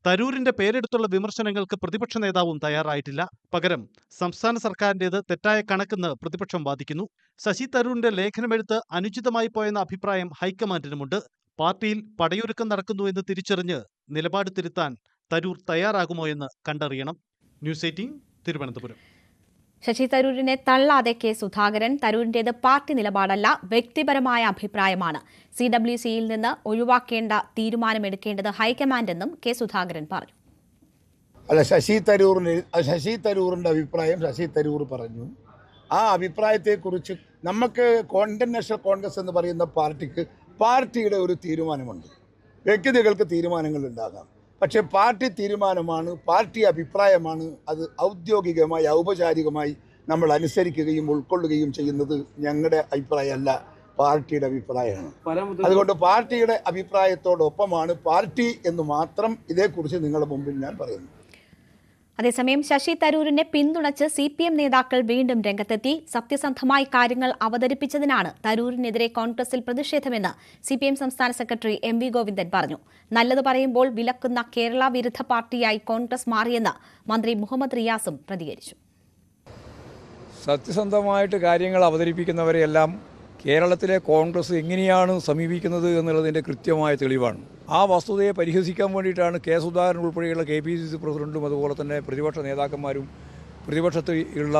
തരൂരിന്റെ പേരെടുത്തുള്ള വിമർശനങ്ങൾക്ക് പ്രതിപക്ഷ നേതാവും തയ്യാറായിട്ടില്ല. പകരം സംസ്ഥാന സർക്കാരിന്റേത് തെറ്റായ കണക്കെന്ന് പ്രതിപക്ഷം വാദിക്കുന്നു. ശശി തരൂരിന്റെ ലേഖനമെഴുത്ത് അനുചിതമായി പോയെന്ന അഭിപ്രായം ഹൈക്കമാൻഡിനുമുണ്ട്. പാർട്ടിയിൽ പടയൊരുക്കം നടക്കുന്നുവെന്ന് തിരിച്ചറിഞ്ഞ് നിലപാട് തിരുത്താൻ തരൂർ തയ്യാറാകുമോ എന്ന് കണ്ടറിയണം. ന്യൂസ് 18 തിരുവനന്തപുരം. ശശി തരൂരിനെ തള്ളാതെ K. സുധാകരൻ. തരൂരിന്റേത് പാർട്ടി നിലപാടല്ല, വ്യക്തിപരമായ അഭിപ്രായമാണ്. CWCയിൽ നിന്ന് ഒഴിവാക്കേണ്ട തീരുമാനമെടുക്കേണ്ടത് ഹൈക്കമാൻഡെന്നും K. സുധാകരൻ പറഞ്ഞു. അല്ല, ശശി തരൂറിന്റെ അഭിപ്രായം ശശി തരൂർ പറഞ്ഞു. ആ അഭിപ്രായത്തെക്കുറിച്ച് നമുക്ക് ഇന്ത്യൻ നാഷണൽ കോൺഗ്രസ് എന്ന് പറയുന്ന പാർട്ടിക്ക് പാർട്ടിയുടെ ഒരു തീരുമാനമുണ്ട്. വ്യക്തികൾക്ക് തീരുമാനങ്ങൾ ഉണ്ടാകാം. പക്ഷേ പാർട്ടി തീരുമാനമാണ്, പാർട്ടി അഭിപ്രായമാണ്. അത് ഔദ്യോഗികമായി ഔപചാരികമായി നമ്മൾ അനുസരിക്കുകയും ഉൾക്കൊള്ളുകയും ചെയ്യുന്നത് ഞങ്ങളുടെ അഭിപ്രായമല്ല, പാർട്ടിയുടെ അഭിപ്രായമാണ്. അതുകൊണ്ട് പാർട്ടിയുടെ അഭിപ്രായത്തോടൊപ്പമാണ് പാർട്ടി എന്ന് മാത്രം ഇതേക്കുറിച്ച് നിങ്ങളുടെ മുമ്പിൽ ഞാൻ പറയുന്നു. അതേസമയം ശശി തരൂരിനെ പിന്തുണച്ച് CPM നേതാക്കൾ വീണ്ടും രംഗത്തെത്തി. സത്യസന്ധമായി കാര്യങ്ങൾ അവതരിപ്പിച്ചതിനാണ് തരൂരിനെതിരെ കോൺഗ്രസിൽ പ്രതിഷേധമെന്ന് CPM സംസ്ഥാന സെക്രട്ടറി MV ഗോവിന്ദൻ പറഞ്ഞു. നല്ലത് പറയുമ്പോൾ വിലക്കുന്ന കേരള വിരുദ്ധ പാർട്ടിയായി കോൺഗ്രസ് മാറിയെന്ന് മന്ത്രി മുഹമ്മദ് റിയാസും പ്രതികരിച്ചു. സത്യസന്ധമായിട്ട് കാര്യങ്ങൾ അവതരിപ്പിക്കുന്നവരെയെല്ലാം കേരളത്തിലെ കോൺഗ്രസ് എങ്ങനെയാണ് സമീപിക്കുന്നത് എന്നുള്ളതിൻ്റെ കൃത്യമായ തെളിവാണ്. ആ വസ്തുതയെ പരിഹസിക്കാൻ വേണ്ടിയിട്ടാണ് K. സുധാകരൻ ഉൾപ്പെടെയുള്ള KPCC പ്രസിഡന്റും അതുപോലെ തന്നെ പ്രതിപക്ഷ നേതാക്കന്മാരും പ്രതിപക്ഷത്ത് ഉള്ള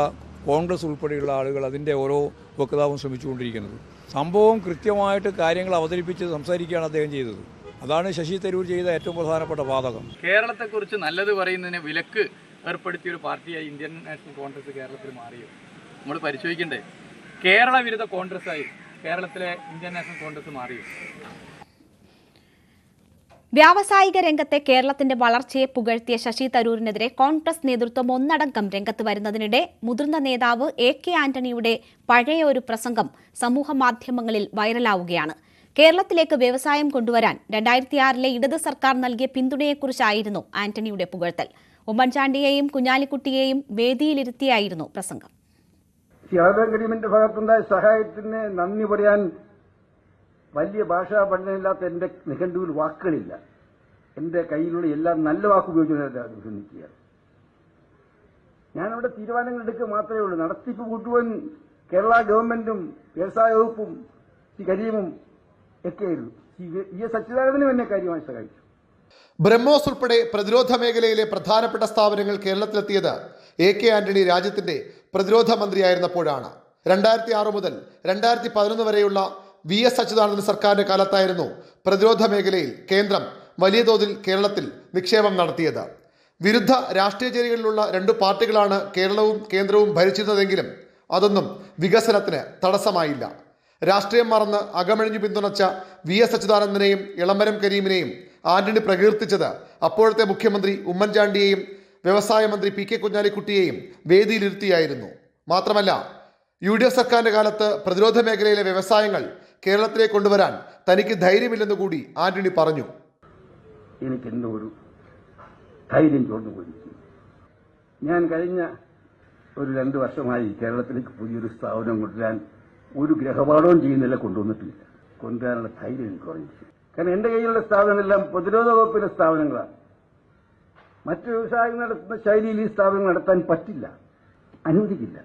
കോൺഗ്രസ് ഉൾപ്പെടെയുള്ള ആളുകൾ അതിൻ്റെ ഓരോ വക്താവും ശ്രമിച്ചുകൊണ്ടിരിക്കുന്നത്. സംഭവം കൃത്യമായിട്ട് കാര്യങ്ങൾ അവതരിപ്പിച്ച് സംസാരിക്കുകയാണ് അദ്ദേഹം ചെയ്തത്. അതാണ് ശശി തരൂർ ചെയ്ത ഏറ്റവും പ്രധാനപ്പെട്ട വാദകം. കേരളത്തെക്കുറിച്ച് നല്ലത് പറയുന്നതിന് വിലക്ക് ഏർപ്പെടുത്തിയൊരു പാർട്ടിയായി ഇന്ത്യൻ നാഷണൽ കോൺഗ്രസ് കേരളത്തിൽ മാറിയോ? നമ്മൾ പരിശോധിക്കണ്ടേ? കേരള വിരുദ്ധ കോൺഗ്രസ്സായി കേരളത്തിലെ ഇന്ത്യൻ നാഷണൽ കോൺഗ്രസ് മാറിയോ? വ്യാവസായിക രംഗത്തെ കേരളത്തിന്റെ വളർച്ചയെ പുകഴ്ത്തിയ ശശി തരൂരിനെതിരെ കോൺഗ്രസ് നേതൃത്വം ഒന്നടങ്കം രംഗത്ത് വരുന്നതിനിടെ മുതിർന്ന നേതാവ് AK ആന്റണിയുടെ പഴയ ഒരു പ്രസംഗം സമൂഹമാധ്യമങ്ങളിൽ വൈറലാവുകയാണ്. കേരളത്തിലേക്ക് വ്യവസായം കൊണ്ടുവരാൻ 2006 ഇടത് സർക്കാർ നൽകിയ പിന്തുണയെക്കുറിച്ചായിരുന്നു ആന്റണിയുടെ പുകഴ്ത്തൽ. ഉമ്മൻചാണ്ടിയെയും കുഞ്ഞാലിക്കുട്ടിയെയും വേദിയിലിരുത്തിയായിരുന്നു പ്രസംഗം. ഗവൺമെന്റിന്റെ ഭാഗത്തുണ്ടായ സഹായത്തിന് നന്ദി പറയാൻ വലിയ ഭാഷാ പഠനമില്ലാത്ത എന്റെ നിഘണ്ടുവിൽ വാക്കുകളില്ല. എന്റെ കയ്യിലുള്ള എല്ലാം നല്ല വാക്കുപയോഗിച്ച് നിൽക്കുകയാണ്. ഞാനവിടെ തീരുമാനങ്ങൾ എടുക്കുക മാത്രമേ ഉള്ളൂ. നടത്തിപ്പ് മുഴുവൻ കേരള ഗവൺമെന്റും വ്യവസായ വകുപ്പും കരീമും ഒക്കെയായിരുന്നു. ES അച്യുതാനന്ദനും എന്നെ കാര്യമായി സഹായിച്ചു. ബ്രഹ്മോസ് ഉൾപ്പെടെ പ്രതിരോധ മേഖലയിലെ പ്രധാനപ്പെട്ട സ്ഥാപനങ്ങൾ കേരളത്തിലെത്തിയത് AK ആന്റണി രാജ്യത്തിന്റെ പ്രതിരോധ മന്ത്രിയായിരുന്നപ്പോഴാണ്. 2006 മുതൽ 2011 വരെയുള്ള VS അച്യുതാനന്ദൻ സർക്കാരിന്റെ കാലത്തായിരുന്നു പ്രതിരോധ മേഖലയിൽ കേന്ദ്രം വലിയ തോതിൽ കേരളത്തിൽ നിക്ഷേപം നടത്തിയത്. വിരുദ്ധ രാഷ്ട്രീയ ചേരികളിലുള്ള 2 പാർട്ടികളാണ് കേരളവും കേന്ദ്രവും ഭരിച്ചിരുന്നതെങ്കിലും അതൊന്നും വികസനത്തിന് തടസ്സമായില്ല. രാഷ്ട്രീയം മറന്ന് അകമഴിഞ്ഞു പിന്തുണച്ച VS അച്യുതാനന്ദനെയും ഇളമരം കരീമിനെയും ആന്റണി പ്രകീർത്തിച്ചത് അപ്പോഴത്തെ മുഖ്യമന്ത്രി ഉമ്മൻചാണ്ടിയെയും വ്യവസായ മന്ത്രി PK കുഞ്ഞാലിക്കുട്ടിയെയും വേദിയിലിരുത്തിയായിരുന്നു. മാത്രമല്ല UDF സർക്കാരിന്റെ കാലത്ത് പ്രതിരോധ മേഖലയിലെ വ്യവസായങ്ങൾ കേരളത്തിലേക്ക് കൊണ്ടുവരാൻ തനിക്ക് ധൈര്യമില്ലെന്ന് കൂടി ആന്റണി പറഞ്ഞു. എനിക്ക് എന്തോ ഒരു ധൈര്യം ചോർന്നുപോയിരിക്കുന്നു. ഞാൻ കഴിഞ്ഞ ഒരു 2 വർഷമായി കേരളത്തിലേക്ക് പുതിയൊരു സ്ഥാപനം കൊണ്ടുവരാൻ ഒരു ഗ്രഹപാഠവും ചെയ്യുന്നില്ല, കൊണ്ടുവന്നിട്ടില്ല. കൊണ്ടുവരാനുള്ള ധൈര്യം എനിക്ക് കുറഞ്ഞിരിക്കും. കാരണം എന്റെ കയ്യിലുള്ള സ്ഥാപനങ്ങളെല്ലാം പ്രതിരോധ വകുപ്പിലെ സ്ഥാപനങ്ങളാണ്. മറ്റു വ്യവസായം നടത്തുന്ന ശൈലിയിൽ ഈ സ്ഥാപനങ്ങൾ നടത്താൻ പറ്റില്ല, അനുവദിക്കില്ല.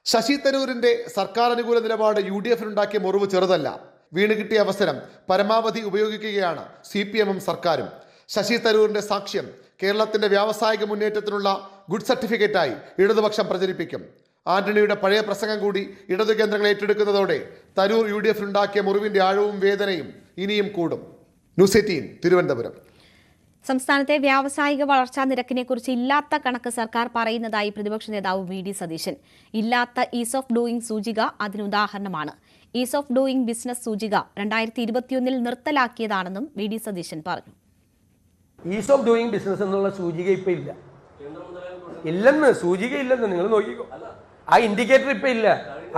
ശശി തരൂരിന്റെ സർക്കാർ അനുകൂല നിലപാട് UDFനുണ്ടാക്കിയ മുറിവ് ചെറുതല്ല. വീണ് കിട്ടിയ അവസരം പരമാവധി ഉപയോഗിക്കുകയാണ് CPMും സർക്കാരും. ശശി തരൂരിന്റെ സാക്ഷ്യം കേരളത്തിന്റെ വ്യാവസായിക മുന്നേറ്റത്തിനുള്ള ഗുഡ് സർട്ടിഫിക്കറ്റായി ഇടതുപക്ഷം പ്രചരിപ്പിക്കും. ആന്റണിയുടെ പഴയ പ്രസംഗം കൂടി ഇടതു കേന്ദ്രങ്ങൾ ഏറ്റെടുക്കുന്നതോടെ തരൂർ UDFനുണ്ടാക്കിയ മുറിവിന്റെ ആഴവും വേദനയും ഇനിയും കൂടും. ന്യൂസ് 18 തിരുവനന്തപുരം. സംസ്ഥാനത്തെ വ്യാവസായിക വളർച്ചാ നിരക്കിനെക്കുറിച്ച് ഇല്ലാത്ത കണക്ക് സർക്കാർ പറയുന്നതായി പ്രതിപക്ഷ നേതാവ് VD സതീശൻ. ഇല്ലാത്ത ഈസ് ഓഫ് ഡൂയിങ് സൂചിക അതിനുദാഹരണമാണ്. ഈസ് ഓഫ് ഡൂയിങ് ബിസിനസ് സൂചിക 2021 നിർത്തലാക്കിയതാണെന്നും VD സതീശൻ പറഞ്ഞു. ഈസ് ഓഫ് ഡൂയിങ് ബിസിനസ് എന്നുള്ള സൂചിക ഇപ്പം ഇല്ല, ഇല്ലെന്ന് സൂചിക ഇല്ലെന്ന് നിങ്ങൾ നോക്കിക്കോ. ആ ഇൻഡിക്കേറ്റർ ഇപ്പം ഇല്ല,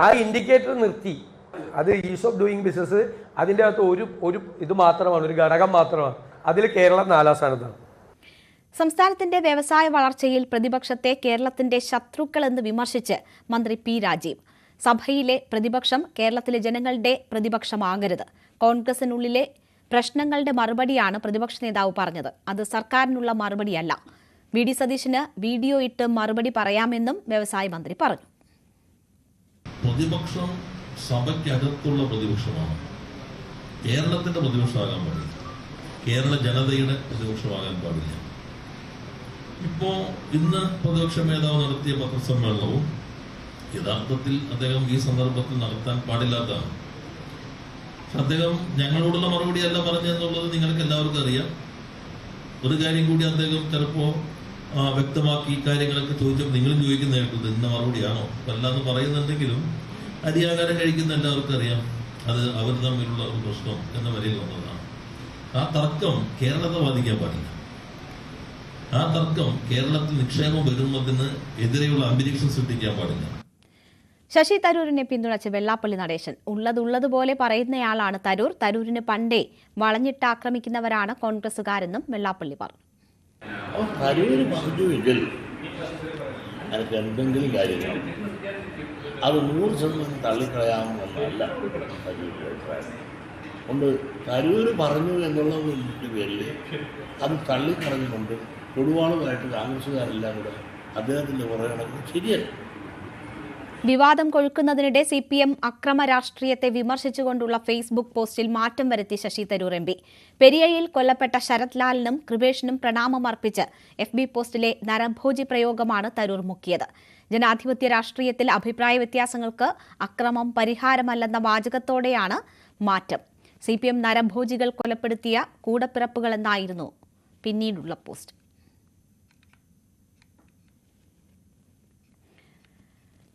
ആ ഇൻഡിക്കേറ്റർ നിർത്തി. അത് ഈസ് ഓഫ് ഡൂയിങ് ബിസിനസ് അതിൻ്റെ അകത്ത് ഒരു ഇത് മാത്രമാണ്, ഒരു ഘടകം മാത്രമാണ്. അതിൽ കേരളം 4ാം സ്ഥാനത്താണ്. സംസ്ഥാനത്തിന്റെ വ്യവസായ വളർച്ചയിൽ പ്രതിപക്ഷത്തെ കേരളത്തിന്റെ ശത്രുക്കളെന്ന് വിമർശിച്ച് മന്ത്രി P. രാജീവ്. സഭയിലെ പ്രതിപക്ഷം കേരളത്തിലെ ജനങ്ങളുടെ പ്രതിപക്ഷമാകരുത്. കോൺഗ്രസിനുള്ളിലെ പ്രശ്നങ്ങളുടെ മറുപടിയാണ് പ്രതിപക്ഷ നേതാവ് പറഞ്ഞത്. അത് സർക്കാരിനുള്ള മറുപടിയല്ല. VD സതീശന് വീഡിയോ ഇട്ട് മറുപടി പറയാമെന്നും വ്യവസായ മന്ത്രി പറഞ്ഞു. പ്രതിപക്ഷം സഭയ്ക്കകത്തുള്ള പ്രതിപക്ഷമാണ്. കേരളത്തിന്റെ പ്രതിപക്ഷമാകാൻ പാടില്ല, കേരള ജനതയുടെ പ്രതിപക്ഷമാകാൻ പാടില്ല. ഇപ്പോ ഇന്ന് പ്രതിപക്ഷ നേതാവ് നടത്തിയ പത്രസമ്മേളനവും യഥാർത്ഥത്തിൽ അദ്ദേഹം ഈ സന്ദർഭത്തിൽ നടത്താൻ പാടില്ലാത്തതാണ്. അദ്ദേഹം ഞങ്ങളോടുള്ള മറുപടിയല്ല പറഞ്ഞെന്നുള്ളത് നിങ്ങൾക്ക് എല്ലാവർക്കും അറിയാം. ഒരു കാര്യം കൂടി അദ്ദേഹം ചിലപ്പോ വ്യക്തമാക്കി ഈ കാര്യങ്ങളൊക്കെ ചോദിച്ചപ്പോൾ നിങ്ങളും ചോദിക്കുന്ന കേട്ടത് ഇന്ന മറുപടിയാണോ അല്ലാന്ന് പറയുന്നുണ്ടെങ്കിലും അരിയാകാരം കഴിക്കുന്ന എല്ലാവർക്കും അറിയാം അത് അവർ തമ്മിലുള്ള ഒരു പ്രശ്നം എന്ന വരയിൽ വന്നതാണ്. ആ തർക്കം കേരളത്തെ ബാധിക്കാൻ പാടില്ല. ആ തർക്കം കേരളത്തിൽ നിക്ഷേപം വരുന്നതിന് എതിരെയുള്ള അന്തരീക്ഷം സൃഷ്ടിക്കാൻ പാടില്ല. ശശി തരൂരിനെ പിന്തുണച്ച് വെള്ളാപ്പള്ളി നടേശൻ. ഉള്ളതുപോലെ പറയുന്നയാളാണ് തരൂർ. തരൂരിന് പണ്ടേ വളഞ്ഞിട്ട് ആക്രമിക്കുന്നവരാണ് കോൺഗ്രസുകാരെന്നും വെള്ളാപ്പള്ളി പറഞ്ഞു. തരൂര് പറഞ്ഞുവെങ്കിൽ എനിക്ക് എന്തെങ്കിലും കാര്യങ്ങൾ അത് 100% തള്ളിക്കളയാമെന്നല്ല തരൂരിൻ്റെ അഭിപ്രായം. കൊണ്ട് തരൂര് പറഞ്ഞു എന്നുള്ളതിൻ്റെ പേരിൽ അത് തള്ളിക്കളഞ്ഞുകൊണ്ട് കൊടുവാളുമായിട്ട് കോൺഗ്രസുകാരെല്ലാം കൂടെ അദ്ദേഹത്തിൻ്റെ പുറകെ ശരിയല്ല. വിവാദം കൊഴുക്കുന്നതിനിടെ CPM അക്രമ രാഷ്ട്രീയത്തെ വിമർശിച്ചുകൊണ്ടുള്ള ഫേസ്ബുക്ക് പോസ്റ്റിൽ മാറ്റം വരുത്തി ശശി തരൂർ MP. പെരിയയിൽ കൊല്ലപ്പെട്ട ശരത് ലാലിനും കൃപേഷിനും പ്രണാമമർപ്പിച്ച് FB പോസ്റ്റിലെ നരഭോജി പ്രയോഗമാണ് തരൂർ മുക്കിയത്. ജനാധിപത്യ രാഷ്ട്രീയത്തിൽ അഭിപ്രായ വ്യത്യാസങ്ങൾക്ക് അക്രമം പരിഹാരമല്ലെന്ന വാചകത്തോടെയാണ് മാറ്റം. CPM നരഭോജികൾ കൊലപ്പെടുത്തിയ കൂടപ്പിറപ്പുകളെന്നായിരുന്നു പിന്നീടുള്ള പോസ്റ്റ്.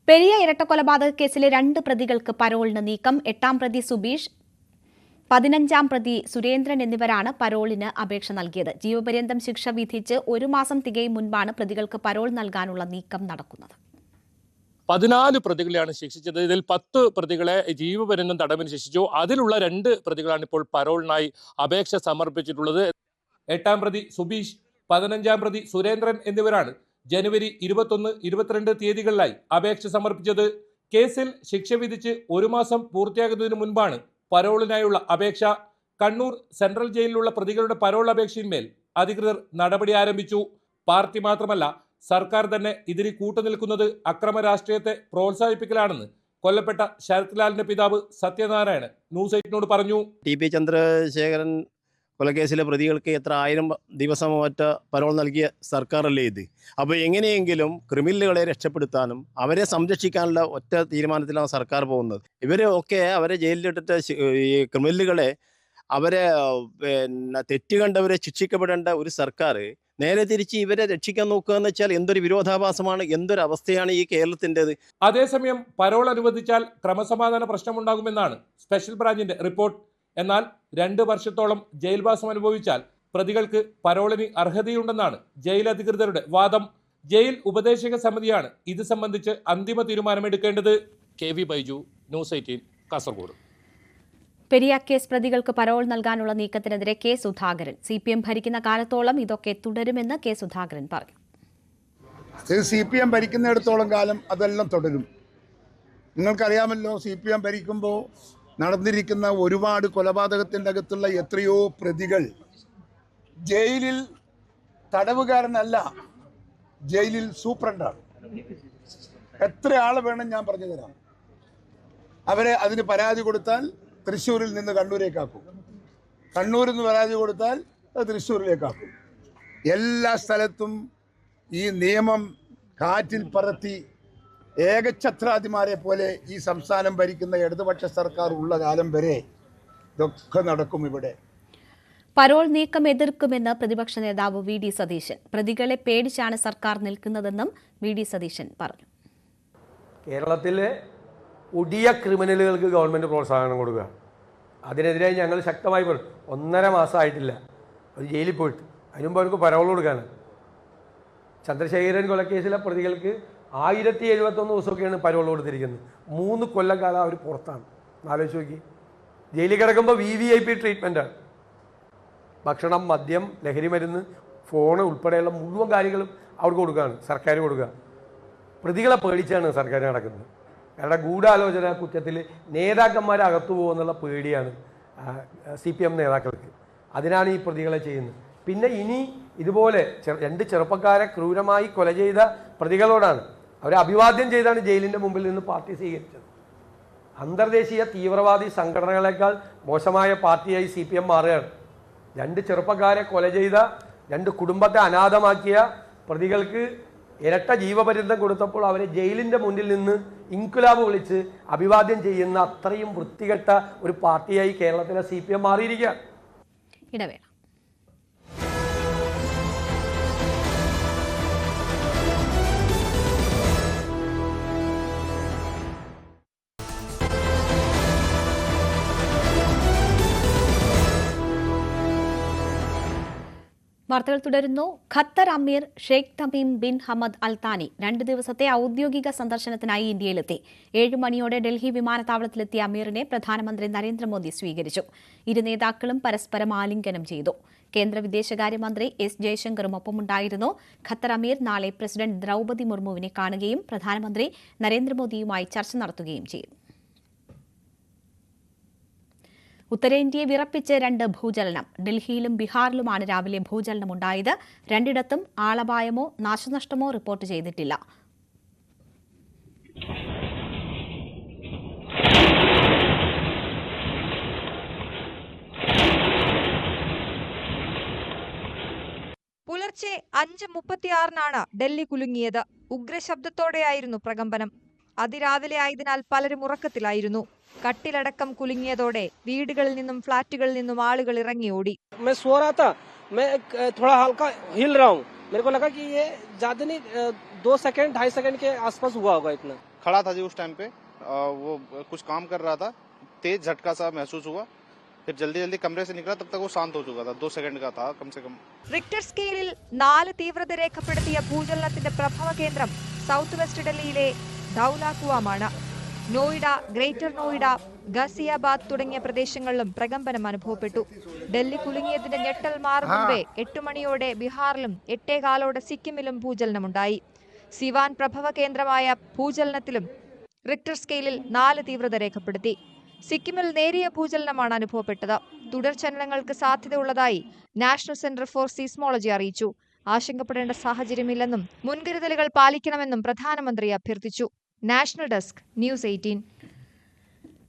പെരിയ ഇരട്ടക്കൊലപാതക കേസിലെ 2 പ്രതികൾക്ക് പരോളിന് നീക്കം. 8ാം പ്രതി സുബീഷ്, 15ാം പ്രതി സുരേന്ദ്രൻ എന്നിവരാണ് പരോളിന് അപേക്ഷ നൽകിയത്. ജീവപര്യന്തം ശിക്ഷ വിധിച്ച് 1 മാസം തികയും മുൻപാണ് പ്രതികൾക്ക് പരോൾ നൽകാനുള്ള നീക്കം നടക്കുന്നത്. 14 പ്രതികളെയാണ് ശിക്ഷിച്ചത്. ഇതിൽ 10 പ്രതികളെ ജീവപര്യന്തം തടവിന് ശിക്ഷിച്ചു. അതിലുള്ള 2 പ്രതികളാണ് ഇപ്പോൾ പരോളിനായി അപേക്ഷ സമർപ്പിച്ചിട്ടുള്ളത്. 8ാം പ്രതി സുബീഷ്, 15ാം പ്രതി സുരേന്ദ്രൻ എന്നിവരാണ് ജനുവരി 21, 22 തീയതികളിലായി അപേക്ഷ സമർപ്പിച്ചത്. കേസിൽ ശിക്ഷ വിധിച്ച് 1 മാസം പൂർത്തിയാകുന്നതിന് മുൻപാണ് പരോളിനായുള്ള അപേക്ഷ. കണ്ണൂർ സെൻട്രൽ ജയിലിലുള്ള പ്രതികളുടെ പരോൾ അപേക്ഷയിന്മേൽ അധികൃതർ നടപടി ആരംഭിച്ചു. പാർട്ടി മാത്രമല്ല, സർക്കാർ തന്നെ ഇതിന് കൂട്ടുനിൽക്കുന്നത് അക്രമ രാഷ്ട്രീയത്തെ പ്രോത്സാഹിപ്പിക്കലാണെന്ന് കൊല്ലപ്പെട്ട ശരത് ലാലിന്റെ പിതാവ് സത്യനാരായണൻ ന്യൂസ് 8നോട് പറഞ്ഞു. TP ചന്ദ്രശേഖരൻ കൊലക്കേസിലെ പ്രതികൾക്ക് എത്ര 1000 ദിവസം മറ്റ പരോൾ നൽകിയ സർക്കാരല്ലേ ഇത്. അപ്പോൾ എങ്ങനെയെങ്കിലും ക്രിമിനലുകളെ രക്ഷപ്പെടുത്താനും അവരെ സംരക്ഷിക്കാനുള്ള ഒറ്റ തീരുമാനത്തിലാണ് സർക്കാർ പോകുന്നത്. ഇവരൊക്കെ അവരെ ജയിലിലിട്ടിട്ട് ഈ ക്രിമിനലുകളെ അവരെ തെറ്റ് കണ്ടവരെ ശിക്ഷിക്കപ്പെടേണ്ട ഒരു സർക്കാർ നേരെ തിരിച്ച് ഇവരെ രക്ഷിക്കാൻ നോക്കുക എന്ന് വെച്ചാൽ എന്തൊരു വിരോധാഭാസമാണ്, എന്തൊരു അവസ്ഥയാണ് ഈ കേരളത്തിൻ്റെത്. അതേസമയം പരോൾ അനുവദിച്ചാൽ ക്രമസമാധാന പ്രശ്നമുണ്ടാകുമെന്നാണ് സ്പെഷ്യൽ ബ്രാഞ്ചിന്റെ റിപ്പോർട്ട്. എന്നാൽ 2 വർഷത്തോളം ജയിൽവാസം അനുഭവിച്ചാൽ പ്രതികൾക്ക് പരോളിന് അർഹതയുണ്ടെന്നാണ് ജയിൽ അധികൃതരുടെ വാദം. ജയിൽ ഉപദേശക സമിതിയാണ് ഇത് സംബന്ധിച്ച് അന്തിമ തീരുമാനമെടുക്കേണ്ടത്. KV Baiju, news 18, Kasaragod. Periya case പ്രതികൾക്ക് പരോൾ നൽകാനുള്ള നീക്കത്തിനെതിരെ K. സുധാകരൻ. CPM ഭരിക്കുന്ന കാലത്തോളം ഇതൊക്കെ തുടരുമെന്ന് K. സുധാകരൻ പറഞ്ഞു. CPM ഭരിക്കുന്നിടത്തോളം കാലം അതെല്ലാം തുടരും. നിങ്ങൾക്കറിയാമല്ലോ, CPM ഭരിക്കുമ്പോൾ നടന്നിരിക്കുന്ന ഒരുപാട് കൊലപാതകത്തിൻ്റെ അകത്തുള്ള എത്രയോ പ്രതികൾ ജയിലിൽ തടവുകാരനല്ല, ജയിലിൽ സൂപ്രണ്ടാണ്. എത്ര ആളെ വേണം ഞാൻ പറഞ്ഞു തരാം. അവരെ അതിന് പരാതി കൊടുത്താൽ തൃശ്ശൂരിൽ നിന്ന് കണ്ണൂരേക്കാക്കും, കണ്ണൂരിൽ നിന്ന് പരാതി കൊടുത്താൽ തൃശ്ശൂരിലേക്കാക്കും. എല്ലാ സ്ഥലത്തും ഈ നിയമം കാറ്റിൽ പറത്തി ഏകഛത്രാധിമാരെ പോലെ ഈ സംസ്ഥാനം ഭരിക്കുന്ന ഇടതുപക്ഷ സർക്കാർ ഉള്ള കാലം വരെ ഇതൊക്കെ നടക്കും. ഇവിടെ പരോൾ നീക്കം എതിർക്കുമെന്ന് പ്രതിപക്ഷ നേതാവ് VD സതീശൻ. പ്രതികളെ പേടിച്ചാണ് സർക്കാർ നിൽക്കുന്നതെന്നും VD സതീശൻ പറഞ്ഞു. കേരളത്തിലെ ഒടിയ ക്രിമിനലുകൾക്ക് ഗവൺമെൻറ് പ്രോത്സാഹനം കൊടുക്കുക, അതിനെതിരെ ഞങ്ങൾ ശക്തമായി പറഞ്ഞു. 1.5 മാസമായിട്ടില്ല അത് ജയിലിൽ പോയിട്ട്, അതിനുമുമ്പ് അവർക്ക് പരോൾ കൊടുക്കാണ്. ചന്ദ്രശേഖരൻ കൊലക്കേസിലെ പ്രതികൾക്ക് 1071 ദിവസമൊക്കെയാണ് പരോൾ കൊടുത്തിരിക്കുന്നത്. 3 കൊല്ലക്കാലം അവർ പുറത്താണ്. ആലോചിച്ച് നോക്കി. ജയിലിൽ കിടക്കുമ്പോൾ VVIP ട്രീറ്റ്മെൻറ്റാണ്. ഭക്ഷണം, മദ്യം, ലഹരി മരുന്ന്, ഫോണ് ഉൾപ്പെടെയുള്ള മുഴുവൻ കാര്യങ്ങളും അവർക്ക് കൊടുക്കുകയാണ്, സർക്കാർ കൊടുക്കുക. പ്രതികളെ പേടിച്ചാണ് സർക്കാർ നടക്കുന്നത്. അവരുടെ ഗൂഢാലോചന കുറ്റത്തിൽ നേതാക്കന്മാരെ അകത്തു പോകുമെന്നുള്ള പേടിയാണ് CPM നേതാക്കൾക്ക്. അതിനാണ് ഈ പ്രതികളെ ചെയ്യുന്നത്. പിന്നെ ഇനി ഇതുപോലെ 2 ചെറുപ്പക്കാരെ ക്രൂരമായി കൊല ചെയ്ത പ്രതികളോടാണ് അവരെ അഭിവാദ്യം ചെയ്താണ് ജയിലിൻ്റെ മുമ്പിൽ നിന്ന് പാർട്ടി സ്വീകരിച്ചത്. അന്തർദേശീയ തീവ്രവാദി സംഘടനകളെക്കാൾ മോശമായ പാർട്ടിയായി CPM മാറുകയാണ്. 2 ചെറുപ്പക്കാരെ കൊല ചെയ്ത, 2 കുടുംബത്തെ അനാഥമാക്കിയ പ്രതികൾക്ക് ഇരട്ട ജീവപര്യന്തം കൊടുത്തപ്പോൾ അവരെ ജയിലിൻ്റെ മുന്നിൽ നിന്ന് ഇൻകുലാബ് വിളിച്ച് അഭിവാദ്യം ചെയ്യുന്ന അത്രയും വൃത്തികെട്ട ഒരു പാർട്ടിയായി കേരളത്തിലെ CPM മാറിയിരിക്കുകയാണ്. ഇടവേള. വാർത്തകൾ തുടരുന്നു. ഖത്തർ അമീർ Sheikh Tamim bin Hamad Al താനി 2 ദിവസത്തെ ഔദ്യോഗിക സന്ദർശനത്തിനായി ഇന്ത്യയിലെത്തി. 7 മണിയോടെ ഡൽഹി വിമാനത്താവളത്തിലെത്തിയ അമീറിനെ പ്രധാനമന്ത്രി നരേന്ദ്രമോദി സ്വീകരിച്ചു. ഇരു നേതാക്കളും പരസ്പരം ആലിംഗനം ചെയ്തു. കേന്ദ്ര വിദേശകാര്യമന്ത്രി എസ് ജയശങ്കറും ഒപ്പമുണ്ടായിരുന്നു. ഖത്തർ അമീർ നാളെ പ്രസിഡന്റ് ദ്രൌപദി മുർമുവിനെ കാണുകയും പ്രധാനമന്ത്രി നരേന്ദ്രമോദിയുമായി ചർച്ച നടത്തുകയും ചെയ്യും. ഉത്തരേന്ത്യയെ വിറപ്പിച്ച് 2 ഭൂചലനം. ഡൽഹിയിലും ബീഹാറിലുമാണ് രാവിലെ ഭൂചലനമുണ്ടായത്. 2 ആളപായമോ നാശനഷ്ടമോ റിപ്പോർട്ട് ചെയ്തിട്ടില്ല. പുലർച്ചെ 5:36 ഡൽഹി കുലുങ്ങിയത്. ഉഗ്രശബ്ദത്തോടെയായിരുന്നു പ്രകമ്പനം. അതിരാവിലെ ആയതിനാൽ പലരും ഉറക്കത്തിലായിരുന്നു. കട്ടിലടക്കം കുലുങ്ങിയതോടെ വീടുകളിൽ നിന്നും ഫ്ളാറ്റുകളിൽ നിന്നും ആളുകൾ ഇറങ്ങി ഓടി. खड़ा था जी उस टाइम पे, वो कुछ काम कर रहा था, तेज झटका सा महसूस हुआ, फिर जल्दी कमरे से निकला, तब तक वो शांत हो चुका था. 2 सेकंड का था कम से कम. റിക്ടർ സ്കെയിലിൽ 4 തീവ്രത രേഖപ്പെടുത്തിയ ഭൂചലനത്തിന്റെ പ്രഭവ കേന്ദ്രം സൗത്ത് വെസ്റ്റ് ഡൽഹിയിലെ ധൌലാകുവമാണ്. നോയിഡ, ഗ്രേറ്റർ നോയിഡ, ഗസിയാബാദ് തുടങ്ങിയ പ്രദേശങ്ങളിലും പ്രകമ്പനം അനുഭവപ്പെട്ടു. ഡൽഹി കുലുങ്ങിയതിന്റെ ഞെട്ടൽ മാറും മുമ്പേ 8 മണിയോടെ ബീഹാറിലും 8:15 സിക്കിമിലും ഭൂചലനമുണ്ടായി. സിവാൻ പ്രഭവ കേന്ദ്രമായ ഭൂചലനത്തിലും റിക്ടർ സ്കെയിലിൽ 4 തീവ്രത രേഖപ്പെടുത്തി. സിക്കിമിൽ നേരിയ ഭൂചലനമാണ് അനുഭവപ്പെട്ടത്. തുടർചലനങ്ങൾക്ക് സാധ്യതയുള്ളതായി നാഷണൽ സെന്റർ ഫോർ സീസ്മോളജി അറിയിച്ചു. ആശങ്കപ്പെടേണ്ട സാഹചര്യമില്ലെന്നും മുൻകരുതലുകൾ പാലിക്കണമെന്നും പ്രധാനമന്ത്രി അഭ്യർത്ഥിച്ചു. National desk, news 18.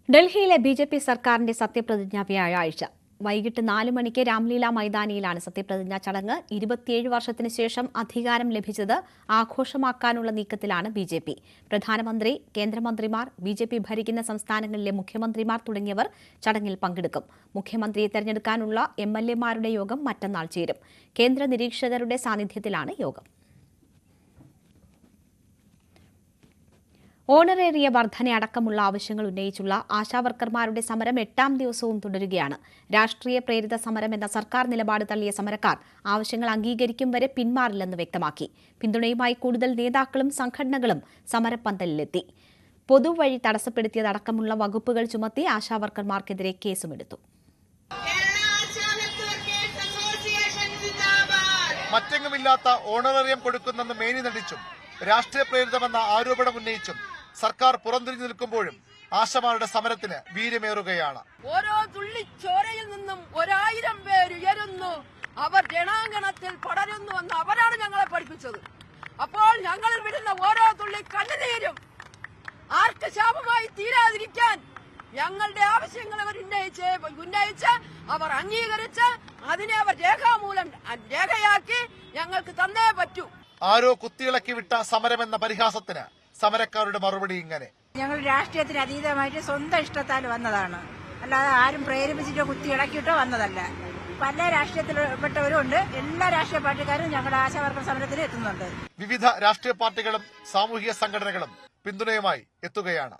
ഡൽഹിയിലെ BJP സർക്കാരിന്റെ സത്യപ്രതിജ്ഞ വ്യാഴാഴ്ച വൈകിട്ട് 4 മണിക്ക് രാംലീല മൈതാനിയിലാണ് സത്യപ്രതിജ്ഞാ ചടങ്ങ്. 27 വർഷത്തിന് ശേഷം അധികാരം ലഭിച്ചത് ആഘോഷമാക്കാനുള്ള നീക്കത്തിലാണ് BJP. പ്രധാനമന്ത്രി, കേന്ദ്രമന്ത്രിമാർ, BJP ഭരിക്കുന്ന സംസ്ഥാനങ്ങളിലെ മുഖ്യമന്ത്രിമാർ തുടങ്ങിയവർ ചടങ്ങിൽ പങ്കെടുക്കും. മുഖ്യമന്ത്രിയെ തെരഞ്ഞെടുക്കാനുള്ള MLA-മാരുടെ യോഗം മറ്റന്നാൾ ചേരും. കേന്ദ്ര നിരീക്ഷകരുടെ സാന്നിധ്യത്തിലാണ് യോഗം. ഓണറേറിയ വർധനയടക്കമുള്ള ആവശ്യങ്ങൾ ഉന്നയിച്ചുള്ള ആശാവർക്കർമാരുടെ സമരം 8ാം ദിവസവും തുടരുകയാണ്. രാഷ്ട്രീയ പ്രേരിത സമരം എന്ന സർക്കാർ നിലപാട് തള്ളിയ സമരക്കാർ ആവശ്യങ്ങൾ അംഗീകരിക്കും വരെ പിന്മാറില്ലെന്ന് വ്യക്തമാക്കി. പിന്തുണയുമായി കൂടുതൽ നേതാക്കളും സംഘടനകളും സമരപ്പന്തലിലെത്തി. പൊതുവഴി തടസ്സപ്പെടുത്തിയതടക്കമുള്ള വകുപ്പുകൾ ചുമത്തി ആശാവർക്കർമാർക്കെതിരെ കേസുമെടുത്തു. മറ്റെങ്ങുമില്ലാത്ത ഓണറേറിയം കൊടുക്കുന്നെന്ന് മേനി നടിച്ചും രാഷ്ട്രീയ പ്രേരിതമെന്ന ആരോപണം ഉന്നയിച്ചും സർക്കാർ പുറംതിരിഞ്ഞു നിൽക്കുമ്പോഴും ആശമാരുടെ സമരത്തിന് വീര്യമേറുകയാണ്. ഓരോ തുള്ളി ചോരയിൽ നിന്നും 1000 പേര് ഉയരുന്നു. അവർ ജനാങ്കണത്തിൽ പടരുന്നുവെന്ന് അവരാണ് ഞങ്ങളെ പഠിപ്പിച്ചത്. അപ്പോൾ ഞങ്ങൾ വിടുന്ന ഓരോ തുള്ളി കണ്ണുനീരും ആർക്ക് ശാപമായി തീരാതിരിക്കാൻ ഞങ്ങളുടെ ആവശ്യങ്ങൾ അവർ ഉന്നയിച്ച് അവർ അംഗീകരിച്ച് അതിനെ അവർ രേഖാമൂലം രേഖയാക്കി ഞങ്ങൾക്ക് തന്നേ പറ്റൂ. ആരോ കുത്തിയിളക്കി വിട്ട സമരമെന്ന പരിഹാസത്തിന് സമരക്കാരുടെ മറുപടി ഇങ്ങനെ: ഞങ്ങൾ രാഷ്ട്രീയത്തിന് അതീതമായിട്ട് സ്വന്തം ഇഷ്ടത്താൽ വന്നതാണ്, അല്ലാതെ ആരും പ്രേരിപ്പിച്ചിട്ടോ കുത്തിയിളക്കിയിട്ടോ വന്നതല്ല. പല രാഷ്ട്രീയത്തിൽപ്പെട്ടവരും ഉണ്ട്. എല്ലാ രാഷ്ട്രീയ പാർട്ടിക്കാരും ഞങ്ങളുടെ ആശാവർക്കർ സമരത്തിൽ എത്തുന്നുണ്ട്. വിവിധ രാഷ്ട്രീയ പാർട്ടികളും സാമൂഹിക സംഘടനകളും പിന്തുണയുമായി എത്തുകയാണ്.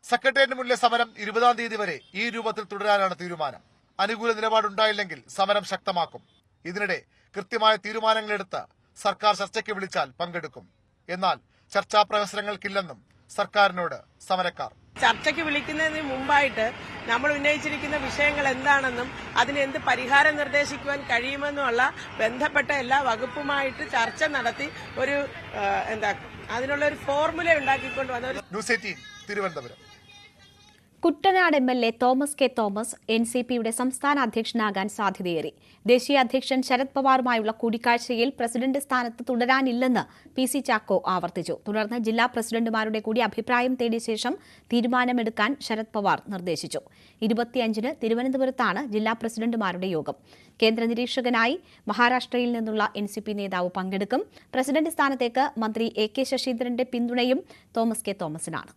സെക്രട്ടേറിയറ്റിന് മുന്നിലെ സമരം 20-ാം തീയതി വരെ ഈ രൂപത്തിൽ തുടരാനാണ് തീരുമാനം. അനുകൂല നിലപാടുണ്ടായില്ലെങ്കിൽ സമരം ശക്തമാക്കും. ഇതിനിടെ കൃത്യമായ തീരുമാനങ്ങളെടുത്ത് സർക്കാർ ചർച്ചയ്ക്ക് വിളിച്ചാൽ പങ്കെടുക്കും. എന്നാൽ ചർച്ചാ പ്രഹസനങ്ങൾക്കില്ലെന്നും സർക്കാരിനോട് സമരക്കാർ. ചർച്ചയ്ക്ക് വിളിക്കുന്നതിന് മുമ്പായിട്ട് നമ്മൾ ഉന്നയിച്ചിരിക്കുന്ന വിഷയങ്ങൾ എന്താണെന്നും അതിന് എന്ത് പരിഹാരം നിർദ്ദേശിക്കുവാൻ കഴിയുമെന്നുമുള്ള ബന്ധപ്പെട്ട എല്ലാ വകുപ്പുമായിട്ട് ചർച്ച നടത്തി ഒരു അതിനുള്ള ഒരു ഫോർമുല ഉണ്ടാക്കിക്കൊണ്ട് വന്ന ന്യൂസ് 18 തിരുവനന്തപുരം. കുട്ടനാട് MLA തോമസ് കെ തോമസ് NCPയുടെ സംസ്ഥാന അധ്യക്ഷനാകാൻ സാധ്യതയേറി. ദേശീയ അധ്യക്ഷൻ ശരത് പവാറുമായുള്ള കൂടിക്കാഴ്ചയിൽ പ്രസിഡന്റ് സ്ഥാനത്ത് തുടരാനില്ലെന്ന് PC ചാക്കോ ആവർത്തിച്ചു. തുടർന്ന് ജില്ലാ പ്രസിഡന്റുമാരുടെ കൂടി അഭിപ്രായം തേടിയ ശേഷം തീരുമാനമെടുക്കാൻ ശരത് പവാർ നിർദ്ദേശിച്ചു. 25-ന് തിരുവനന്തപുരത്താണ് ജില്ലാ പ്രസിഡന്റുമാരുടെ യോഗം. കേന്ദ്ര നിരീക്ഷകനായി മഹാരാഷ്ട്രയിൽ നിന്നുള്ള NCP നേതാവ് പങ്കെടുക്കും. പ്രസിഡന്റ് സ്ഥാനത്തേക്ക് മന്ത്രി AK ശശീന്ദ്രന്റെ പിന്തുണയും തോമസ് കെ തോമസിനാണ്.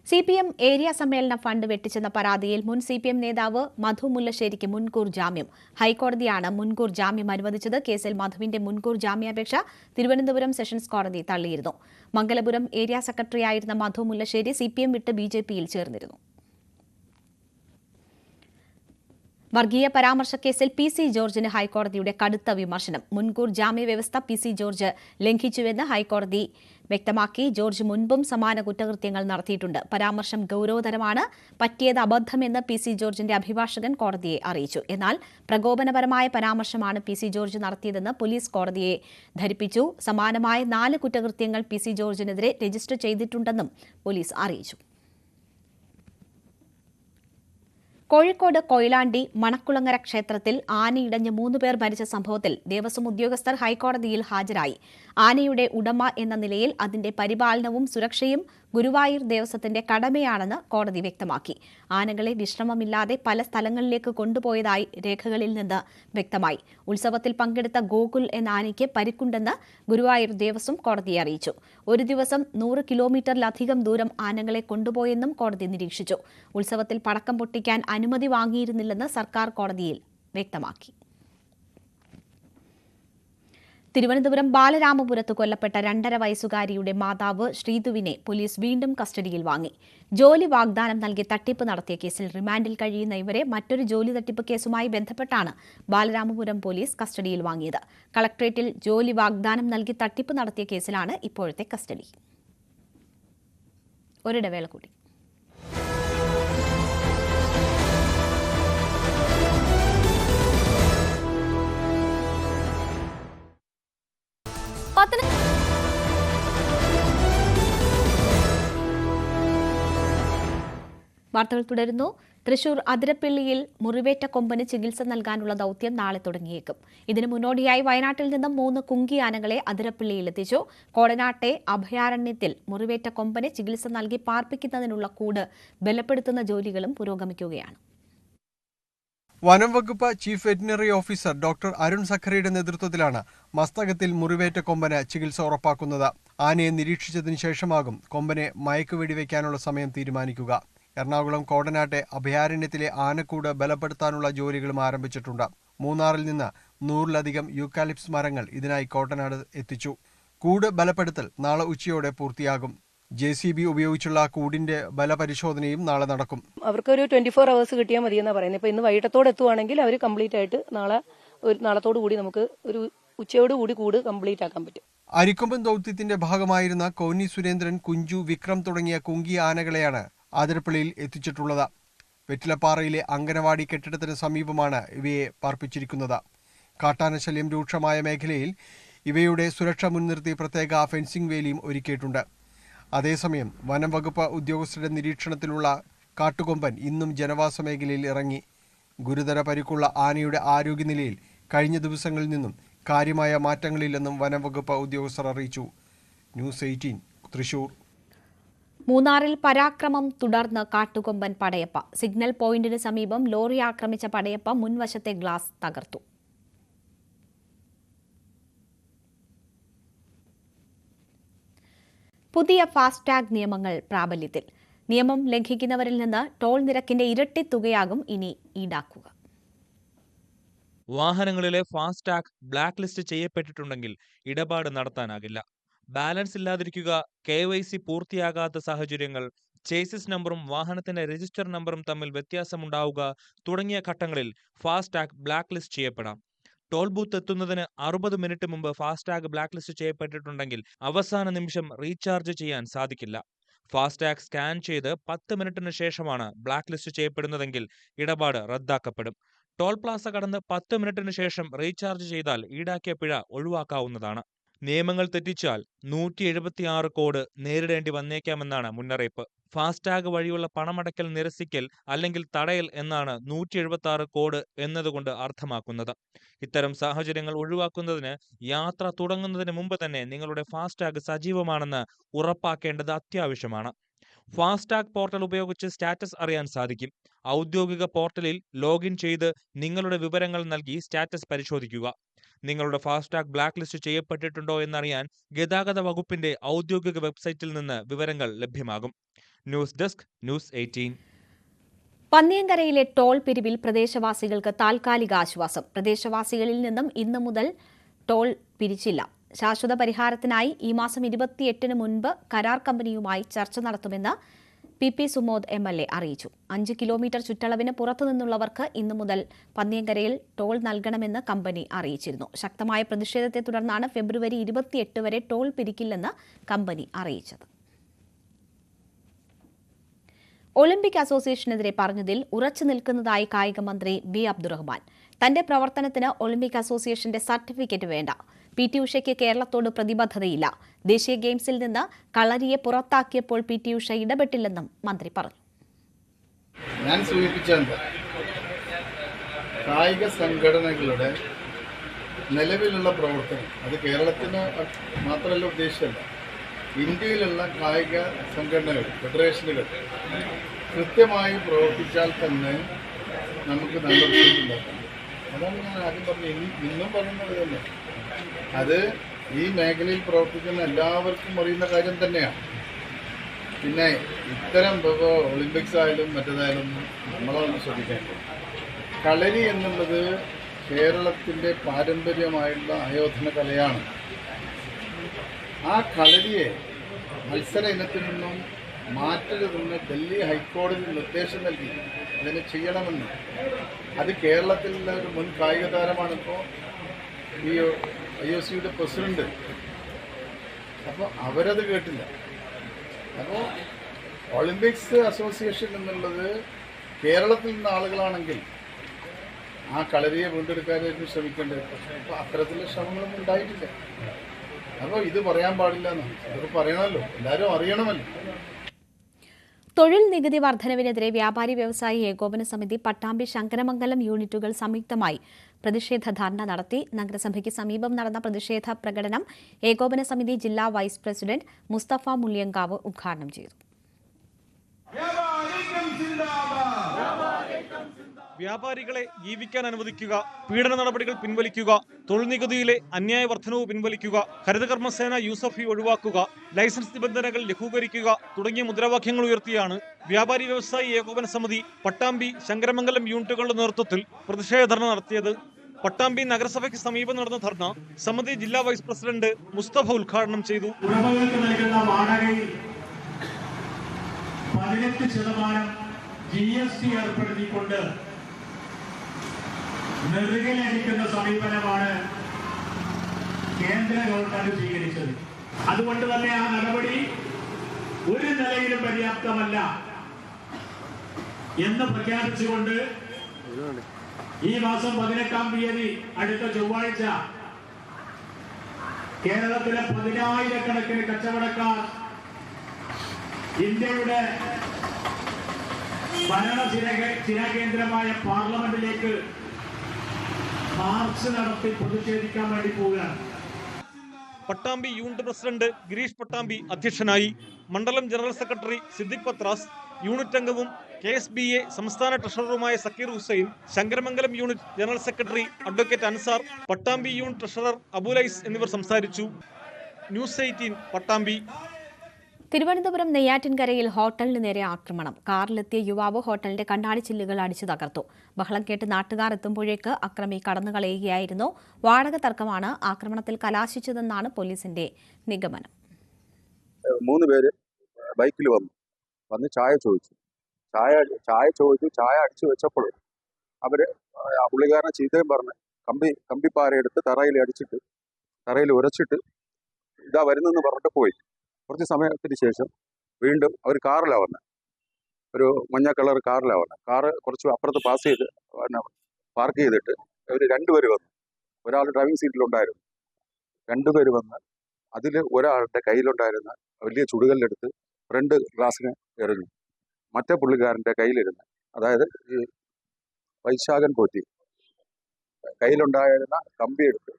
CPM ഏരിയ സമ്മേളന ഫണ്ട് വെട്ടിച്ചെന്ന പരാതിയിൽ മുൻ CPM നേതാവ് മധു മുല്ലശ്ശേരിക്ക് മുൻകൂർ ജാമ്യം. ഹൈക്കോടതിയാണ് മുൻകൂർ ജാമ്യം അനുവദിച്ചത്. കേസിൽ മധുവിന്റെ മുൻകൂർ ജാമ്യാപേക്ഷ തിരുവനന്തപുരം സെഷൻസ് കോടതി തള്ളിയിരുന്നു. മംഗലപുരം ഏരിയ സെക്രട്ടറിയായിരുന്ന മധു മുല്ലശ്ശേരി CPM വിട്ട് BJPയിൽ ചേർന്നിരുന്നു. വർഗീയ പരാമർശക്കേസിൽ പി.സി. ജോർജിന് ഹൈക്കോടതിയുടെ കടുത്ത വിമർശനം. മുൻകൂർ ജാമ്യവ്യവസ്ഥ പി.സി. ജോർജ് ലംഘിച്ചുവെന്ന് ഹൈക്കോടതി വ്യക്തമാക്കി. ജോർജ് മുൻപും സമാന കുറ്റകൃത്യങ്ങൾ നടത്തിയിട്ടുണ്ട്. പരാമർശം ഗൌരവതരമാണ്, പറ്റിയത് അബദ്ധമെന്ന് പി.സി. ജോർജിന്റെ അഭിഭാഷകൻ കോടതിയെ അറിയിച്ചു. എന്നാൽ പ്രകോപനപരമായ പരാമർശമാണ് പി.സി. ജോർജ് നടത്തിയതെന്ന് പോലീസ് കോടതിയെ ധരിപ്പിച്ചു. സമാനമായ 4 കുറ്റകൃത്യങ്ങൾ പി.സി. ജോർജിനെതിരെ രജിസ്റ്റർ ചെയ്തിട്ടുണ്ടെന്നും പോലീസ് അറിയിച്ചു. കോഴിക്കോട് കൊയിലാണ്ടി മണക്കുളങ്ങര ക്ഷേത്രത്തിൽ ആനയിടഞ്ഞ് 3 പേർ മരിച്ച സംഭവത്തിൽ ദേവസ്വം ഉദ്യോഗസ്ഥർ ഹൈക്കോടതിയിൽ ഹാജരായി. ആനയുടെ ഉടമ എന്ന നിലയിൽ അതിന്റെ പരിപാലനവും സുരക്ഷയും ഗുരുവായൂർ ദേവസ്വത്തിന്റെ കടമയാണെന്ന് കോടതി വ്യക്തമാക്കി. ആനകളെ വിശ്രമമില്ലാതെ പല സ്ഥലങ്ങളിലേക്ക് കൊണ്ടുപോയതായി രേഖകളിൽ നിന്ന് വ്യക്തമായി. ഉത്സവത്തിൽ പങ്കെടുത്ത ഗോകുൽ എന്ന ആനയ്ക്ക് പരിക്കുണ്ടെന്ന് ഗുരുവായൂർ ദേവസ്വം കോടതിയെ അറിയിച്ചു. ഒരു ദിവസം 100 കിലോമീറ്ററിലധികം ദൂരം ആനകളെ കൊണ്ടുപോയെന്നും കോടതി നിരീക്ഷിച്ചു. ഉത്സവത്തിൽ പടക്കം പൊട്ടിക്കാൻ അനുമതി വാങ്ങിയിരുന്നില്ലെന്ന് സർക്കാർ കോടതിയിൽ വ്യക്തമാക്കി. തിരുവനന്തപുരം ബാലരാമപുരത്ത് കൊല്ലപ്പെട്ട 2.5 വയസ്സുകാരിയുടെ മാതാവ് ശ്രീതുവിനെ പോലീസ് വീണ്ടും കസ്റ്റഡിയിൽ വാങ്ങി. ജോലി വാഗ്ദാനം നൽകി തട്ടിപ്പ് നടത്തിയ കേസിൽ റിമാൻഡിൽ കഴിയുന്ന ഇവരെ മറ്റൊരു ജോലി തട്ടിപ്പ് കേസുമായി ബന്ധപ്പെട്ടാണ് ബാലരാമപുരം പോലീസ് കസ്റ്റഡിയിൽ വാങ്ങിയത്. കളക്ടറേറ്റിൽ ജോലി വാഗ്ദാനം നൽകി തട്ടിപ്പ് നടത്തിയ കേസിലാണ് ഇപ്പോഴത്തെ കസ്റ്റഡി. ഒരിടവേള കൂടി. വാർത്തകൾ തുടരുന്നു. തൃശൂർ അതിരപ്പിള്ളിയിൽ മുറിവേറ്റ കൊമ്പന് ചികിത്സ നൽകാനുള്ള ദൌത്യം നാളെ തുടങ്ങിയേക്കും. ഇതിനു മുന്നോടിയായി വയനാട്ടിൽ നിന്നും 3 കുങ്കി ആനകളെ അതിരപ്പിള്ളിയിലെത്തിച്ചു. കോടനാട്ടെ അഭയാരണ്യത്തിൽ മുറിവേറ്റ കൊമ്പന് ചികിത്സ നൽകി പാർപ്പിക്കുന്നതിനുള്ള കൂട് ബലപ്പെടുത്തുന്ന ജോലികളും പുരോഗമിക്കുകയാണ്. വനം വകുപ്പ് chief veterinary officer doctor Arun സഖറിയുടെ നേതൃത്വത്തിലാണ് മസ്തകത്തിൽ മുറിവേറ്റ കൊമ്പന് ചികിത്സ ഉറപ്പാക്കുന്നത്. ആനയെ നിരീക്ഷിച്ചതിനു ശേഷമാകും കൊമ്പനെ മയക്കുവെടിവെക്കാനുള്ള സമയം തീരുമാനിക്കുക. എറണാകുളം കോടനാട്ടെ അഭയാരണ്യത്തിലെ ആനക്കൂട് ബലപ്പെടുത്താനുള്ള ജോലികളും ആരംഭിച്ചിട്ടുണ്ട്. മൂന്നാറിൽ നിന്ന് 100-ലധികം യൂക്കാലിപ്സ് മരങ്ങൾ ഇതിനായി കോട്ടനാട് എത്തിച്ചു. കൂട് ബലപ്പെടുത്തൽ നാളെ ഉച്ചയോടെ പൂർത്തിയാകും. JCB ഉപയോഗിച്ചുള്ള കൂടിന്റെ ബലപരിശോധനയും നാളെ നടക്കും. അവർക്കൊരു 24 hours കിട്ടിയാൽ മതിയെന്നാണ് പറയുന്നത്. ഇപ്പോൾ ഇന്ന് വൈകിട്ടത്തോടെ എത്തുവാണെങ്കിൽ അവർ കംപ്ലീറ്റ് ആയിട്ട് നാളത്തോടു കൂടി നമുക്ക് ഒരു ഉച്ചയോടുകൂടി കൂട് കംപ്ലീറ്റ് ആക്കാൻ പറ്റും. അരിക്കൊമ്പൻ ദൗത്യത്തിന്റെ ഭാഗമായിരുന്ന കോന്നി സുരേന്ദ്രൻ, കുഞ്ചു, വിക്രം തുടങ്ങിയ കുങ്കി ആനകളെയാണ് ആതിരപ്പള്ളിയിൽ എത്തിച്ചിട്ടുള്ളത്. വെറ്റിലപ്പാറയിലെ അങ്കനവാടി കെട്ടിടത്തിന് സമീപമാണ് ഇവയെ പാർപ്പിച്ചിരിക്കുന്നത്. കാട്ടാനശല്യം രൂക്ഷമായ മേഖലയിൽ ഇവയുടെ സുരക്ഷ മുൻനിർത്തി പ്രത്യേക ഫെൻസിംഗ് വേലിയും ഒരുക്കിയിട്ടുണ്ട്. അതേസമയം വനം വകുപ്പ് ഉദ്യോഗസ്ഥരുടെ നിരീക്ഷണത്തിലുള്ള കാട്ടുകൊമ്പൻ ഇന്നും ജനവാസ മേഖലയിൽ ഇറങ്ങി. ഗുരുതര പരിക്കുള്ള ആനയുടെ ആരോഗ്യനിലയിൽ കഴിഞ്ഞ ദിവസങ്ങളിൽ നിന്നും കാര്യമായ മാറ്റങ്ങളില്ലെന്നും വനം വകുപ്പ് ഉദ്യോഗസ്ഥർ അറിയിച്ചു. ന്യൂസ് 18 തൃശൂർ. മൂന്നാറിൽ പരാക്രമം തുടർന്ന് കാട്ടുകൊമ്പൻ പടയപ്പ. സിഗ്നൽ പോയിന്റിന് സമീപം ലോറി ആക്രമിച്ച പടയപ്പ മുൻവശത്തെ ഗ്ലാസ് തകർത്തു. പുതിയ ഫാസ്ടാഗ് നിയമങ്ങൾ പ്രാബല്യത്തിൽ. നിയമം ലംഘിക്കുന്നവരിൽ നിന്ന് ടോൾ നിരക്കിന്റെ ഇരട്ടി തുകയാകും ഇനി ഈടാക്കുക. വാഹനങ്ങളിലെ ഫാസ്ടാഗ് ബ്ലാക്ക് ലിസ്റ്റ് ചെയ്യപ്പെട്ടിട്ടുണ്ടെങ്കിൽ ഇടപാട് നടത്താനാകില്ല. ബാലൻസ് ഇല്ലാതിരിക്കുക, KYC പൂർത്തിയാകാത്ത സാഹചര്യങ്ങൾ, ചേസിസ് നമ്പറും വാഹനത്തിന്റെ രജിസ്റ്റർ നമ്പറും തമ്മിൽ വ്യത്യാസമുണ്ടാവുക തുടങ്ങിയ ഘട്ടങ്ങളിൽ ഫാസ്ടാഗ് ബ്ലാക്ക് ലിസ്റ്റ് ചെയ്യപ്പെടാം. ടോൾ ബൂത്ത് എത്തുന്നതിന് 60 മിനിറ്റ് മുമ്പ് ഫാസ്ടാഗ് ബ്ലാക്ക് ലിസ്റ്റ് ചെയ്യപ്പെട്ടിട്ടുണ്ടെങ്കിൽ അവസാന നിമിഷം റീചാർജ് ചെയ്യാൻ സാധിക്കില്ല. ഫാസ്ടാഗ് സ്കാൻ ചെയ്ത് 10 മിനിറ്റിന് ശേഷമാണ് ബ്ലാക്ക് ലിസ്റ്റ് ചെയ്യപ്പെടുന്നതെങ്കിൽ ഇടപാട് റദ്ദാക്കപ്പെടും. ടോൾ പ്ലാസ കടന്ന് 10 മിനിറ്റിന് ശേഷം റീചാർജ് ചെയ്താൽ ഈടാക്കിയ പിഴ ഒഴിവാക്കാവുന്നതാണ്. നിയമങ്ങൾ തെറ്റിച്ചാൽ 176 കോഡ് നേരിടേണ്ടി വന്നേക്കാമെന്നാണ് മുന്നറിയിപ്പ്. ഫാസ്ടാഗ് വഴിയുള്ള പണമടയ്ക്കൽ നിരസിക്കൽ അല്ലെങ്കിൽ തടയൽ എന്നാണ് 176 കോഡ് എന്നതുകൊണ്ട് അർത്ഥമാക്കുന്നത്. ഇത്തരം സാഹചര്യങ്ങൾ ഒഴിവാക്കുന്നതിന് യാത്ര തുടങ്ങുന്നതിന് മുമ്പ് തന്നെ നിങ്ങളുടെ ഫാസ്ടാഗ് സജീവമാണെന്ന് ഉറപ്പാക്കേണ്ടത് അത്യാവശ്യമാണ്. ഫാസ്ടാഗ് പോർട്ടൽ ഉപയോഗിച്ച് സ്റ്റാറ്റസ് അറിയാൻ സാധിക്കും. ഔദ്യോഗിക പോർട്ടലിൽ ലോഗിൻ ചെയ്ത് നിങ്ങളുടെ വിവരങ്ങൾ നൽകി സ്റ്റാറ്റസ് പരിശോധിക്കുക. നിങ്ങളുടെ ഫാസ്ടാഗ് ബ്ലാക്ക് ലിസ്റ്റ് ചെയ്യപ്പെട്ടിട്ടുണ്ടോ എന്നറിയാൻ ഗതാഗത വകുപ്പിന്റെ ഔദ്യോഗിക വെബ്സൈറ്റിൽ നിന്ന് വിവരങ്ങൾ ലഭ്യമാകും. News desk, news 18. പന്നിയങ്കരയിലെ ടോൾ പിരിവിൽ പ്രദേശവാസികൾക്ക് താൽക്കാലിക ആശ്വാസം. പ്രദേശവാസികളിൽ നിന്നും ഇന്നു മുതൽ ടോൾ പിരിച്ചില്ല. ശാശ്വത പരിഹാരത്തിനായി ഈ മാസം 28-ന് മുൻപ് കരാർ കമ്പനിയുമായി ചർച്ച നടത്തുമെന്ന് PP സുമോദ് MLA അറിയിച്ചു. 5 കിലോമീറ്റർ ചുറ്റളവിന് പുറത്തുനിന്നുള്ളവർക്ക് ഇന്നു മുതൽ പന്നിയങ്കരയിൽ ടോൾ നൽകണമെന്ന് കമ്പനി അറിയിച്ചിരുന്നു. ശക്തമായ പ്രതിഷേധത്തെ തുടർന്നാണ് ഫെബ്രുവരി 28 വരെ ടോൾ പിരിക്കില്ലെന്ന് കമ്പനി അറിയിച്ചത്. ഒളിമ്പിക് അസോസിയേഷനെതിരെ പറഞ്ഞതിൽ ഉറച്ചു നിൽക്കുന്നതായി കായിക മന്ത്രി B. അബ്ദുറഹ്മാൻ. തന്റെ പ്രവർത്തനത്തിന് ഒളിമ്പിക് അസോസിയേഷന്റെ സർട്ടിഫിക്കറ്റ് വേണ്ട. PT ഉഷയ്ക്ക് കേരളത്തോട് പ്രതിബദ്ധതയില്ല. ദേശീയ ഗെയിംസിൽ നിന്ന് കളരിയെ പുറത്താക്കിയപ്പോൾ PT ഉഷ ഇടപെട്ടില്ലെന്നും മന്ത്രി പറഞ്ഞു. ഞാൻ സൂചിപ്പിച്ചത് കായിക സംഘടനകളുടെ നിലവിലുള്ള പ്രവർത്തനം അത് കേരളത്തിന് മാത്രമല്ല ഉദ്ദേശമല്ല, ഇന്ത്യയിലുള്ള കായിക സംഘടനകൾ, ഫെഡറേഷനുകൾ കൃത്യമായി പ്രവർത്തിച്ചാൽ തന്നെ നമുക്ക് നല്ല റിസൾട്ട് ഉണ്ടാക്കാം. അതാണ് ഞാൻ ആദ്യം പറഞ്ഞത്. ഇന്നും പറയുന്നത് തന്നെ അത് ഈ മേഖലയിൽ പ്രവർത്തിക്കുന്ന എല്ലാവർക്കും അറിയുന്ന കാര്യം തന്നെയാണ്. പിന്നെ ഇത്തരം ഒളിമ്പിക്സ് ആയാലും മറ്റേതായാലും നമ്മളൊന്ന് ശ്രദ്ധിക്കേണ്ടത്, കളരി എന്നുള്ളത് കേരളത്തിൻ്റെ പാരമ്പര്യമായുള്ള ആയോധന കലയാണ്. ആ കളരിയെ മത്സര ഇനത്തിൽ നിന്നും മാറ്റരുതെന്ന് ഡൽഹി ഹൈക്കോടതി നിർദ്ദേശം നൽകി അതിനെ ചെയ്യണമെന്ന്. അത് കേരളത്തിലുള്ള ഒരു മുൻ കായിക താരമാണിപ്പോൾ ഈ IOC പ്രസിഡന്റ്. അപ്പോൾ അവരത് കേട്ടില്ല. അപ്പോൾ ഒളിമ്പിക്സ് അസോസിയേഷൻ എന്നുള്ളത് കേരളത്തിൽ നിന്ന് ആളുകളാണെങ്കിൽ ആ കളരിയെ വീണ്ടെടുക്കാനായിട്ട് ശ്രമിക്കേണ്ടത്. അപ്പോൾ അത്തരത്തിലുള്ള ശ്രമങ്ങളൊന്നും ഉണ്ടായിട്ടില്ല. അപ്പോൾ ഇത് പറയാൻ പാടില്ല എന്നാണ്. അതൊക്കെ പറയണമല്ലോ, എല്ലാവരും അറിയണമല്ലോ. തൊഴിൽ നികുതി വർധനവിനെതിരെ വ്യാപാരി വ്യവസായി ഏകോപന സമിതി പട്ടാമ്പി ശങ്കരമംഗലം യൂണിറ്റുകൾ സംയുക്തമായി പ്രതിഷേധ ധർണ നടത്തി. നഗരസഭയ്ക്ക് സമീപം നടന്ന പ്രതിഷേധ പ്രകടനം ഏകോപന സമിതി ജില്ലാ വൈസ് പ്രസിഡന്റ് മുസ്തഫ മുല്യങ്കാവ് ഉദ്ഘാടനം ചെയ്തു. വ്യാപാരികളെ ജീവിക്കാൻ അനുവദിക്കുക, പീഡന നടപടികൾ പിൻവലിക്കുക, തൊഴിൽ നികുതിയിലെ അന്യായ വർധനവ് പിൻവലിക്കുക, ഹരിതകർമ്മസേന യൂസഫി ഒഴിവാക്കുക, ലൈസൻസ് നിബന്ധനകൾ ലഘൂകരിക്കുക തുടങ്ങിയ മുദ്രാവാക്യങ്ങൾ ഉയർത്തിയാണ് വ്യാപാരി വ്യവസായി ഏകോപന സമിതി പട്ടാമ്പി ശങ്കരമംഗലം യൂണിറ്റുകളുടെ നേതൃത്വത്തിൽ പ്രതിഷേധ ധർണ നടത്തിയത്. പട്ടാമ്പി നഗരസഭയ്ക്ക് സമീപം നടന്ന ധർണ സമിതി ജില്ലാ വൈസ് പ്രസിഡന്റ് മുസ്തഫ ഉദ്ഘാടനം ചെയ്തു. 18% GST ഏർപ്പെടുത്തിക്കൊണ്ട് നെറുകയിലടിക്കുന്ന സമീപനമാണ് കേന്ദ്ര ഗവൺമെന്റ് സ്വീകരിച്ചത്. അതുകൊണ്ട് തന്നെ ആ നടപടി ഒരു നിലയിലും പര്യാപ്തമല്ല എന്ന് പ്രഖ്യാപിച്ചുകൊണ്ട് ഈ മാസം 18-ാം തീയതി അടുത്ത ചൊവ്വാഴ്ച കേരളത്തിലെ 10,000-കണക്കിന് കച്ചവടക്കാർ ഇന്ത്യയുടെ ഭരണ സ്ഥിരകേന്ദ്രമായ പാർലമെന്റിലേക്ക് മാർച്ച് നടത്തി പ്രതിഷേധിക്കാൻ വേണ്ടി പോവുകയാണ്. പട്ടാമ്പി യൂണിറ്റ് പ്രസിഡന്റ് ഗിരീഷ് പട്ടാമ്പി അധ്യക്ഷനായി. മണ്ഡലം general secretary Siddique Pathras, unit അംഗവും KSBA സംസ്ഥാന ട്രഷററുമായ Sakeer Hussain, Sankaramangalam unit general secretary advocate Ansar, Pattambi unit treasurer Abulais എന്നിവർ സംസാരിച്ചു. ന്യൂസ് 18 പട്ടാമ്പി. തിരുവനന്തപുരം നെയ്യാറ്റിൻകരയിൽ ഹോട്ടലിന് നേരെ ആക്രമണം. കാറിലെത്തിയ യുവാവ് ഹോട്ടലിന്റെ കണ്ണാടി ചില്ലുകൾ അടിച്ചു തകർത്തു. ബഹളം കേട്ട് നാട്ടുകാർ എത്തുമ്പോഴേക്ക് അക്രമി കടന്നുകളയുകയായിരുന്നു. വാടക തർക്കമാണ് ആക്രമണത്തിൽ കലാശിച്ചതെന്നാണ് പോലീസിന്റെ നിഗമനം. 3 പേര് ബൈക്കിൽ വന്ന് ചായ ചോദിച്ചു. ചായ അടിച്ചു വെച്ചപ്പോൾ അവര് പുള്ളിക്കാരനെ ചീത്തയും പറഞ്ഞ് കമ്പിപ്പാരയെടുത്ത് തറയിൽ ഉരച്ചിട്ട് ഇതാ വരുന്നെന്ന് പറഞ്ഞിട്ട് പോയി. കുറച്ച് സമയത്തിന് ശേഷം വീണ്ടും അവർ കാറിലാണ് വന്നത്. ഒരു മഞ്ഞ കളർ കാറിലാണ് വന്നത്. കാറ് കുറച്ച് അപ്പുറത്ത് പാർക്ക് ചെയ്തിട്ട് അവർ 2 പേര് വന്നു. ഒരാൾ ഡ്രൈവിംഗ് സീറ്റിലുണ്ടായിരുന്നു. 2 പേര് വന്ന് അതിൽ ഒരാളുടെ കയ്യിലുണ്ടായിരുന്ന വലിയ ചുടുകല്ലെടുത്ത് ഫ്രണ്ട് ഗ്ലാസ്സിന് എറിഞ്ഞു. മറ്റേ പുള്ളിക്കാരൻ്റെ കയ്യിലിരുന്ന്, അതായത് ഈ വൈശാഖൻ പോറ്റി കയ്യിലുണ്ടായിരുന്ന കമ്പിയെടുത്ത്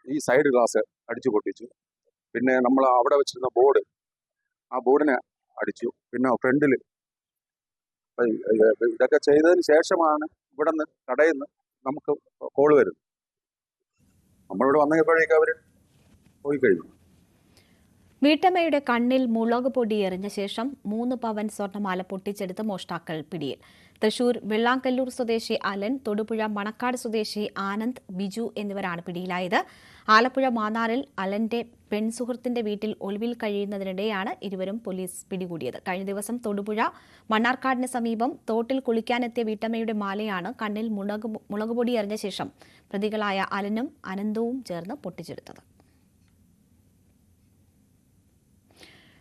ഈ സൈഡ് ഗ്ലാസ് അടിച്ചു പൊട്ടിച്ചു. പിന്നെ നമ്മൾ അവിടെ വെച്ചിരുന്ന ബോർഡ്, ആ ബോർഡിനെ അടിച്ചു. പിന്നെ ഫ്രണ്ടിൽ ഇതൊക്കെ ചെയ്തതിന് ശേഷമാണ് ഇവിടെ നിന്ന് കടയിൽ നിന്ന് നമുക്ക് കോൾ വരുന്നത്. നമ്മളിവിടെ വന്നപ്പോഴേക്കും അവർ പോയി കഴിഞ്ഞു. വീട്ടമ്മയുടെ കണ്ണിൽ മുളക് പൊടി എറിഞ്ഞ ശേഷം 3 പവൻ സ്വർണ്ണമാല പൊട്ടിച്ചെടുത്ത് മോഷ്ടാക്കൾ പിടിയിൽ. തൃശൂർ വെള്ളാങ്കല്ലൂർ സ്വദേശി അലൻ, തൊടുപുഴ മണക്കാട് സ്വദേശി ആനന്ദ്, ബിജു എന്നിവരാണ് പിടിയിലായത്. ആലപ്പുഴ മാന്നാറിൽ അലന്റെ പെൺസുഹൃത്തിന്റെ വീട്ടിൽ ഒളിവിൽ കഴിയുന്നതിനിടെയാണ് ഇരുവരും പോലീസ് പിടികൂടിയത്. കഴിഞ്ഞ ദിവസം തൊടുപുഴ മണ്ണാർക്കാടിന് സമീപം തോട്ടിൽ കുളിക്കാനെത്തിയ വീട്ടമ്മയുടെ മാലയാണ് കണ്ണിൽ മുളക് പൊടി എറിഞ്ഞ ശേഷം പ്രതികളായ അലനും അനന്തവും ചേർന്ന് പൊട്ടിച്ചെടുത്തത്.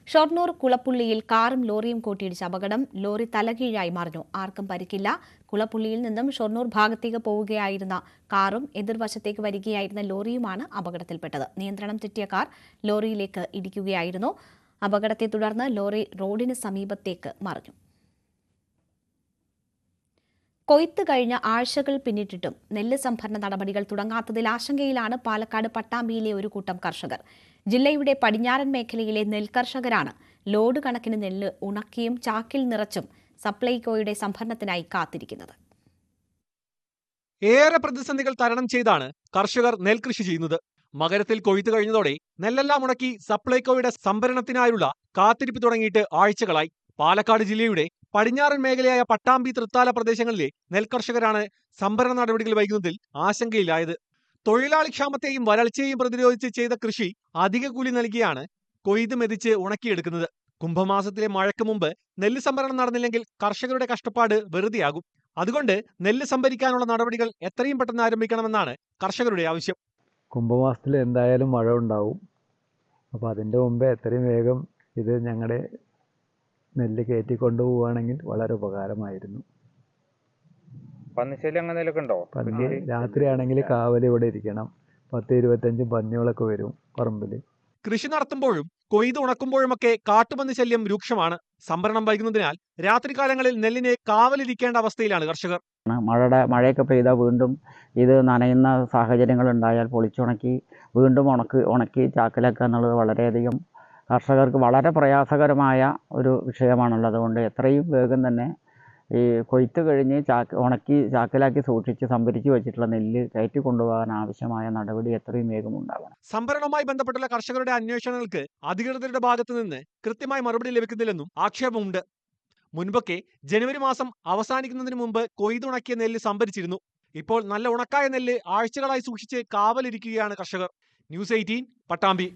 ഷൊർണൂർ കുളപ്പുള്ളിയിൽ കാറും ലോറിയും കൂട്ടിയിടിച്ച അപകടം. ലോറി തലകീഴായി മറിഞ്ഞു. ആർക്കും പരിക്കില്ല. കുളപ്പുള്ളിയിൽ നിന്നും ഷൊർണൂർ ഭാഗത്തേക്ക് പോവുകയായിരുന്ന കാറും എതിർവശത്തേക്ക് വരികയായിരുന്ന ലോറിയുമാണ് അപകടത്തിൽപ്പെട്ടത്. നിയന്ത്രണം തെറ്റിയ കാർ ലോറിയിലേക്ക് ഇടിക്കുകയായിരുന്നു. അപകടത്തെ തുടർന്ന് ലോറി റോഡിന് സമീപത്തേക്ക് മറിഞ്ഞു. കൊയ്ത്ത് കഴിഞ്ഞ ആഴ്ചകൾ പിന്നിട്ടിട്ടും നെല്ല് സംഭരണ നടപടികൾ തുടങ്ങാത്തതിൽ ആശങ്കയിലാണ് പാലക്കാട് പട്ടാമ്പിയിലെ ഒരു കൂട്ടം കർഷകർ. ജില്ലയുടെ പടിഞ്ഞാറൻ മേഖലയിലെ നെൽകർഷകരാണ് ലോഡ് കണക്കിന് നെല്ല് ഉണക്കിയും ചാക്കിൽ നിറച്ചും സപ്ലൈകോയുടെ സംഭരണത്തിനായി കാത്തിരിക്കുന്നത്. ഏറെ പ്രതിസന്ധികൾ തരണം ചെയ്താണ് കർഷകർ നെൽകൃഷി ചെയ്യുന്നത്. മകരത്തിൽ കൊയ്ത്ത് കഴിഞ്ഞതോടെ നെല്ലെല്ലാം ഉണക്കി സപ്ലൈകോയുടെ സംഭരണത്തിനായുള്ള കാത്തിരിപ്പ് തുടങ്ങിയിട്ട് ആഴ്ചകളായി. പാലക്കാട് ജില്ലയുടെ പടിഞ്ഞാറൻ മേഖലയായ പട്ടാമ്പി, തൃത്താല പ്രദേശങ്ങളിലെ നെൽകർഷകരാണ് സംഭരണ നടപടികൾ വൈകുന്നതിൽ ആശങ്കയിലായത്. തൊഴിലാളി ക്ഷാമത്തെയും വരൾച്ചയെയും പ്രതിരോധിച്ച് ചെയ്ത കൃഷി അധിക കൂലി നൽകിയാണ് കൊയ്ത് മെതിച്ച് ഉണക്കിയെടുക്കുന്നത്. കുംഭമാസത്തിലെ മഴയ്ക്ക് മുമ്പ് നെല്ല് സംഭരണം നടന്നില്ലെങ്കിൽ കർഷകരുടെ കഷ്ടപ്പാട് വെറുതെയാകും. അതുകൊണ്ട് നെല്ല് സംഭരിക്കാനുള്ള നടപടികൾ എത്രയും പെട്ടെന്ന് ആരംഭിക്കണമെന്നാണ് കർഷകരുടെ ആവശ്യം. കുംഭമാസത്തിൽ എന്തായാലും മഴ ഉണ്ടാവും. അപ്പോൾ അതിൻ്റെ മുമ്പേ എത്രയും വേഗം ഇത് ഞങ്ങളുടെ നെല്ല് കയറ്റിക്കൊണ്ടു പോവുകയാണെങ്കിൽ വളരെ ഉപകാരമായിരുന്നു. പന്നിശല്യം അങ്ങനെയൊക്കെ ഉണ്ടോ? പന്നി രാത്രിയാണെങ്കിൽ കാവൽ ഇവിടെ ഇരിക്കണം. 10-25 പന്നികളൊക്കെ വരും പറമ്പിൽ. കൃഷി നടത്തുമ്പോഴും കൊയ്ത് ഉണക്കുമ്പോഴുമൊക്കെ കാട്ടുപന്നി ശല്യം രൂക്ഷമാണ്. സംഭരണം വൈകുന്നതിനാൽ രാത്രികാലങ്ങളിൽ നെല്ലിനെ കാവലിരിക്കേണ്ട അവസ്ഥയിലാണ് കർഷകർ. മഴയൊക്കെ പെയ്താൽ വീണ്ടും ഇത് നനയുന്ന സാഹചര്യങ്ങൾ ഉണ്ടായാൽ പൊളിച്ചുണക്കി വീണ്ടും ഉണക്കി ചാക്കിലാക്കുക എന്നുള്ളത് വളരെയധികം കർഷകർക്ക് വളരെ പ്രയാസകരമായ ഒരു വിഷയമാണുള്ളത്. അതുകൊണ്ട് എത്രയും വേഗം തന്നെ ഈ കൊയ്ത്ത് കഴിഞ്ഞ് ഉണക്കി ചാക്കിലാക്കി സൂക്ഷിച്ച് സംഭരിച്ച് വെച്ചിട്ടുള്ള നെല്ല് കയറ്റി കൊണ്ടുപോകാൻ ആവശ്യമായ നടപടി എത്രയും വേഗം ഉണ്ടാകണം. സംഭരണവുമായി ബന്ധപ്പെട്ടുള്ള കർഷകരുടെ അന്വേഷണങ്ങൾക്ക് അധികൃതരുടെ ഭാഗത്തു നിന്ന് കൃത്യമായ മറുപടി ലഭിക്കുന്നില്ലെന്നും ആക്ഷേപമുണ്ട്. മുൻപൊക്കെ ജനുവരി മാസം അവസാനിക്കുന്നതിന് മുമ്പ് കൊയ്തുണക്കിയ നെല്ല് സംഭരിച്ചിരുന്നു. ഇപ്പോൾ നല്ല ഉണക്കായ നെല്ല് ആഴ്ചകളായി സൂക്ഷിച്ച് കാവലിരിക്കുകയാണ് കർഷകർ. ന്യൂസ് 18 പട്ടാമ്പി.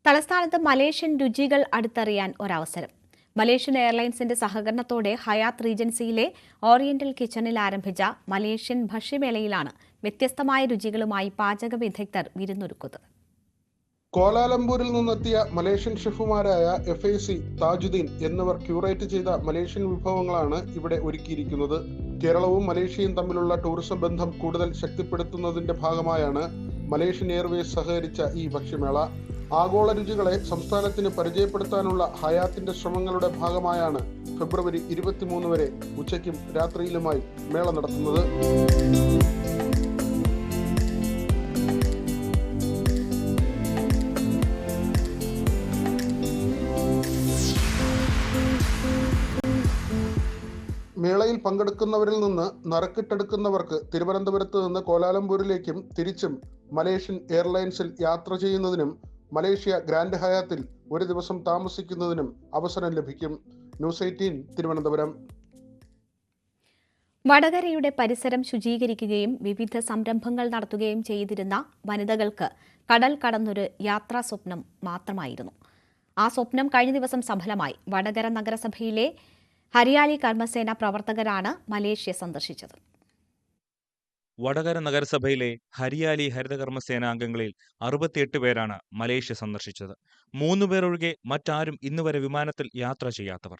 തലസ്ഥാനത്ത് മലേഷ്യൻ രുചികൾ അടുത്തറിയാൻ ഒരവസരം. മലേഷ്യൻ എയർലൈൻസിന്റെ സഹകരണത്തോടെ ഹയാത്ത് റീജൻസിയിലെ ഓറിയന്റൽ കിച്ചണിൽ ആരംഭിച്ച മലേഷ്യൻ ഭക്ഷ്യമേളയിലാണ് വ്യത്യസ്തമായ രുചികളുമായി പാചക വിദഗ്ധർ വിരുന്നൊരുക്കുന്നത്. കോലാലംപൂരിൽ നിന്നെത്തിയ മലേഷ്യൻ ഷെഫുമാരായ FAC, താജുദ്ദീൻ എന്നിവർ ക്യൂറേറ്റ് ചെയ്ത മലേഷ്യൻ വിഭവങ്ങളാണ് ഇവിടെ ഒരുക്കിയിരിക്കുന്നത്. കേരളവും മലേഷ്യയും തമ്മിലുള്ള ടൂറിസം ബന്ധം കൂടുതൽ ശക്തിപ്പെടുത്തുന്നതിന്റെ ഭാഗമായാണ് മലേഷ്യൻ എയർവേസ് സഹകരിച്ച ഈ ഭക്ഷ്യമേള. ആഗോള രുചികളെ സംസ്ഥാനത്തിന് പരിചയപ്പെടുത്താനുള്ള ഹയാത്തിന്റെ ശ്രമങ്ങളുടെ ഭാഗമായാണ് ഫെബ്രുവരി 23 വരെ ഉച്ചയ്ക്കും രാത്രിയിലുമായി മേള നടത്തുന്നത്. മേളയിൽ പങ്കെടുക്കുന്നവരിൽ നിന്ന് നറുക്കിട്ടെടുക്കുന്നവർക്ക് തിരുവനന്തപുരത്ത് നിന്ന് കോലാലംപൂരിലേക്കും തിരിച്ചും മലേഷ്യൻ എയർലൈൻസിൽ യാത്ര ചെയ്യുന്നതിനും മലേഷ്യ ഗ്രാൻഡ് ഹയാത്തിൽ ഒരു ദിവസം താമസിക്കുന്നതിനും അവസരം ലഭിക്കും. ന്യൂസ് 18 തിരുവനന്തപുരം. വടകരയുടെ പരിസരം ശുചീകരിക്കുകയും വിവിധ സംരംഭങ്ങൾ നടത്തുകയും ചെയ്തിരുന്ന വനിതകൾക്ക് കടൽ കടന്നൊരു യാത്രാ സ്വപ്നം മാത്രമായിരുന്നു. ആ സ്വപ്നം കഴിഞ്ഞ ദിവസം സഫലമായി. വടകര നഗരസഭയിലെ ഹരിയാലി കർമ്മസേന പ്രവർത്തകരാണ് മലേഷ്യ സന്ദർശിച്ചത്. വടകര നഗരസഭയിലെ ഹരിയാലി ഹരിതകർമ്മസേന അംഗങ്ങളിൽ 68 പേരാണ് മലേഷ്യ സന്ദർശിച്ചത്. 3 പേർ ഒഴികെ മറ്റാരും ഇന്നുവരെ വിമാനത്തിൽ യാത്ര ചെയ്യാത്തവർ.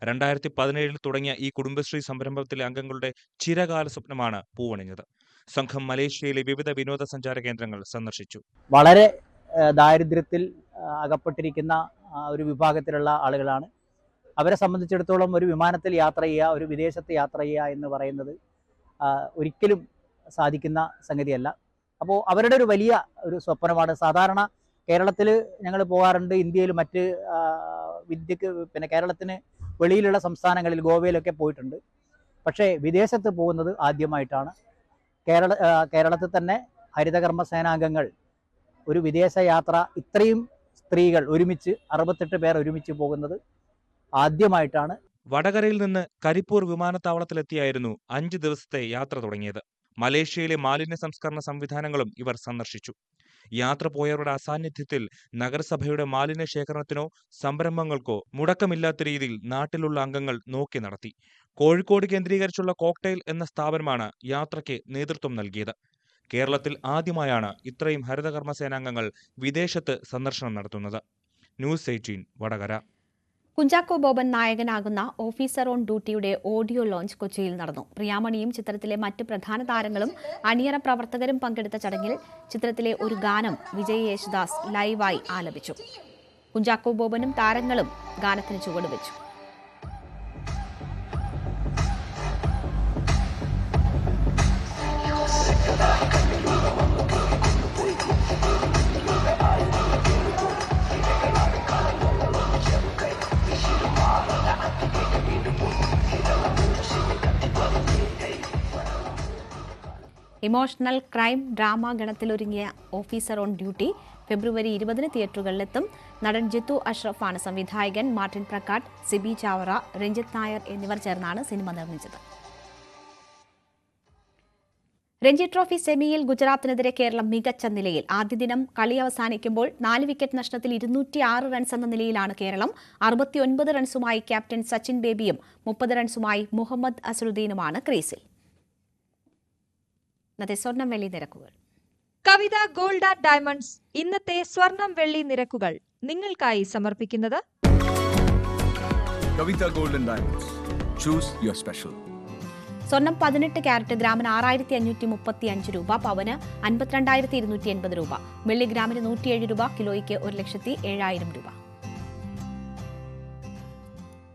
2017 തുടങ്ങിയ ഈ കുടുംബശ്രീ സംരംഭത്തിലെ അംഗങ്ങളുടെ ചിരകാല സ്വപ്നമാണ് പൂവണിഞ്ഞത്. സംഘം മലേഷ്യയിലെ വിവിധ വിനോദസഞ്ചാര കേന്ദ്രങ്ങൾ സന്ദർശിച്ചു. വളരെ ദാരിദ്ര്യത്തിൽ അകപ്പെട്ടിരിക്കുന്ന ഒരു വിഭാഗത്തിലുള്ള ആളുകളാണ്. അവരെ സംബന്ധിച്ചിടത്തോളം ഒരു വിമാനത്തിൽ യാത്ര ചെയ്യുക, ഒരു വിദേശത്ത് യാത്ര ചെയ്യുക എന്ന് പറയുന്നത് ഒരിക്കലും സാധിക്കുന്ന സംഗതിയല്ല. അപ്പോൾ അവരുടെ ഒരു വലിയ ഒരു സ്വപ്നമാണ്. സാധാരണ കേരളത്തിൽ ഞങ്ങൾ പോകാറുണ്ട്, ഇന്ത്യയിൽ മറ്റ് പിന്നെ കേരളത്തിന് വെളിയിലുള്ള സംസ്ഥാനങ്ങളിൽ ഗോവയിലൊക്കെ പോയിട്ടുണ്ട്. പക്ഷേ വിദേശത്ത് പോകുന്നത് ആദ്യമായിട്ടാണ്. കേരളത്തിൽ തന്നെ ഹരിതകർമ്മ സേനാംഗങ്ങൾ ഒരു വിദേശ യാത്ര ഇത്രയും സ്ത്രീകൾ ഒരുമിച്ച് 68 പേർ ഒരുമിച്ച് പോകുന്നത് ആദ്യമായിട്ടാണ്. വടകരയിൽ നിന്ന് കരിപ്പൂർ വിമാനത്താവളത്തിലെത്തിയായിരുന്നു 5 ദിവസത്തെ യാത്ര തുടങ്ങിയത്. മലേഷ്യയിലെ മാലിന്യ സംസ്കരണ സംവിധാനങ്ങളും ഇവർ സന്ദർശിച്ചു. യാത്ര പോയവരുടെ അസാന്നിധ്യത്തിൽ നഗരസഭയുടെ മാലിന്യ ശേഖരണത്തിനോ സംരംഭങ്ങൾക്കോ മുടക്കമില്ലാത്ത രീതിയിൽ നാട്ടിലുള്ള അംഗങ്ങൾ നോക്കി നടത്തി. കോഴിക്കോട് കേന്ദ്രീകരിച്ചുള്ള കോക്ടെയിൽ എന്ന സ്ഥാപനമാണ് യാത്രയ്ക്ക് നേതൃത്വം നൽകിയത്. കേരളത്തിൽ ആദ്യമായാണ് ഇത്രയും ഹരിതകർമ്മസേനാംഗങ്ങൾ വിദേശത്ത് സന്ദർശനം നടത്തുന്നത്. ന്യൂസ് 18 വടകര. കുഞ്ചാക്കോ ബോബൻ നായകനാകുന്ന ഓഫീസർ ഓൺ ഡ്യൂട്ടിയുടെ ഓഡിയോ ലോഞ്ച് കൊച്ചിയിൽ നടന്നു. പ്രിയാമണിയും ചിത്രത്തിലെ മറ്റ് പ്രധാന താരങ്ങളും അണിയറ പ്രവർത്തകരും പങ്കെടുത്ത ചടങ്ങിൽ ചിത്രത്തിലെ ഒരു ഗാനം വിജയ് യേശുദാസ് ലൈവായി ആലപിച്ചു. കുഞ്ചാക്കോ ബോബനും താരങ്ങളും ഗാനത്തിന് ചുവടുവെച്ചു. ഇമോഷണൽ ക്രൈം ഡ്രാമ ഗണത്തിലൊരുങ്ങിയ ഓഫീസർ ഓൺ ഡ്യൂട്ടി ഫെബ്രുവരി 20 തിയേറ്ററുകളിലെത്തും. നടൻ ജിത്തു അഷ്റഫാണ് സംവിധായകൻ. മാർട്ടിൻ പ്രക്കാട്ട്, സിബി ചാവറ, രഞ്ജിത്ത് നായർ എന്നിവർ ചേർന്നാണ് സിനിമ നിർമ്മിച്ചത്. രഞ്ജി ട്രോഫി സെമിയിൽ ഗുജറാത്തിനെതിരെ കേരളം മികച്ച നിലയിൽ. ആദ്യ ദിനം കളി അവസാനിക്കുമ്പോൾ 4 വിക്കറ്റ് നഷ്ടത്തിൽ 206 റൺസ് എന്ന നിലയിലാണ് കേരളം. 69 റൺസുമായി ക്യാപ്റ്റൻ സച്ചിൻ ബേബിയും 30 റൺസുമായി മുഹമ്മദ് അസറുദ്ദീനുമാണ് ക്രീസിൽ. ഇന്നത്തെ സ്വർണം വെള്ളി നിരക്കുകൾ. കവിത ഗോൾഡ് ആൻഡ് ഡയമണ്ട്സ് ഇന്നത്തെ സ്വർണം വെള്ളി നിരക്കുകൾ നിങ്ങൾക്കായി സമർപ്പിക്കുന്നത് Kavitha gold and diamonds. Choose your special. സ്വർണം 18 ക്യാരറ്റ് ഗ്രാമിന് 6535 രൂപ, പവന് 52,280 രൂപ, മില്ലിഗ്രാമിന് 107 രൂപ, കിലോയ്ക്ക് 1,07,000 രൂപ.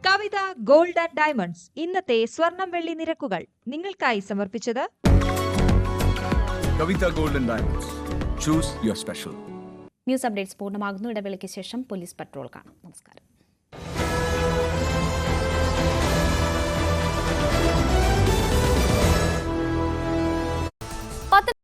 കവിത ഗോൾഡ് ആൻഡ് ഡയമണ്ട്സ് ഇന്നത്തെ സ്വർണം വെള്ളി നിരക്കുകൾ നിങ്ങൾക്കായി സമർപ്പിച്ചത് Kavitha gold and diamonds. Choose your special. News updates പൂർണ്ണമാകുന്നു. ഇടവേളയ്ക്ക് ശേഷം പോലീസ് പട്രോൾ കാണാം. നമസ്കാരം.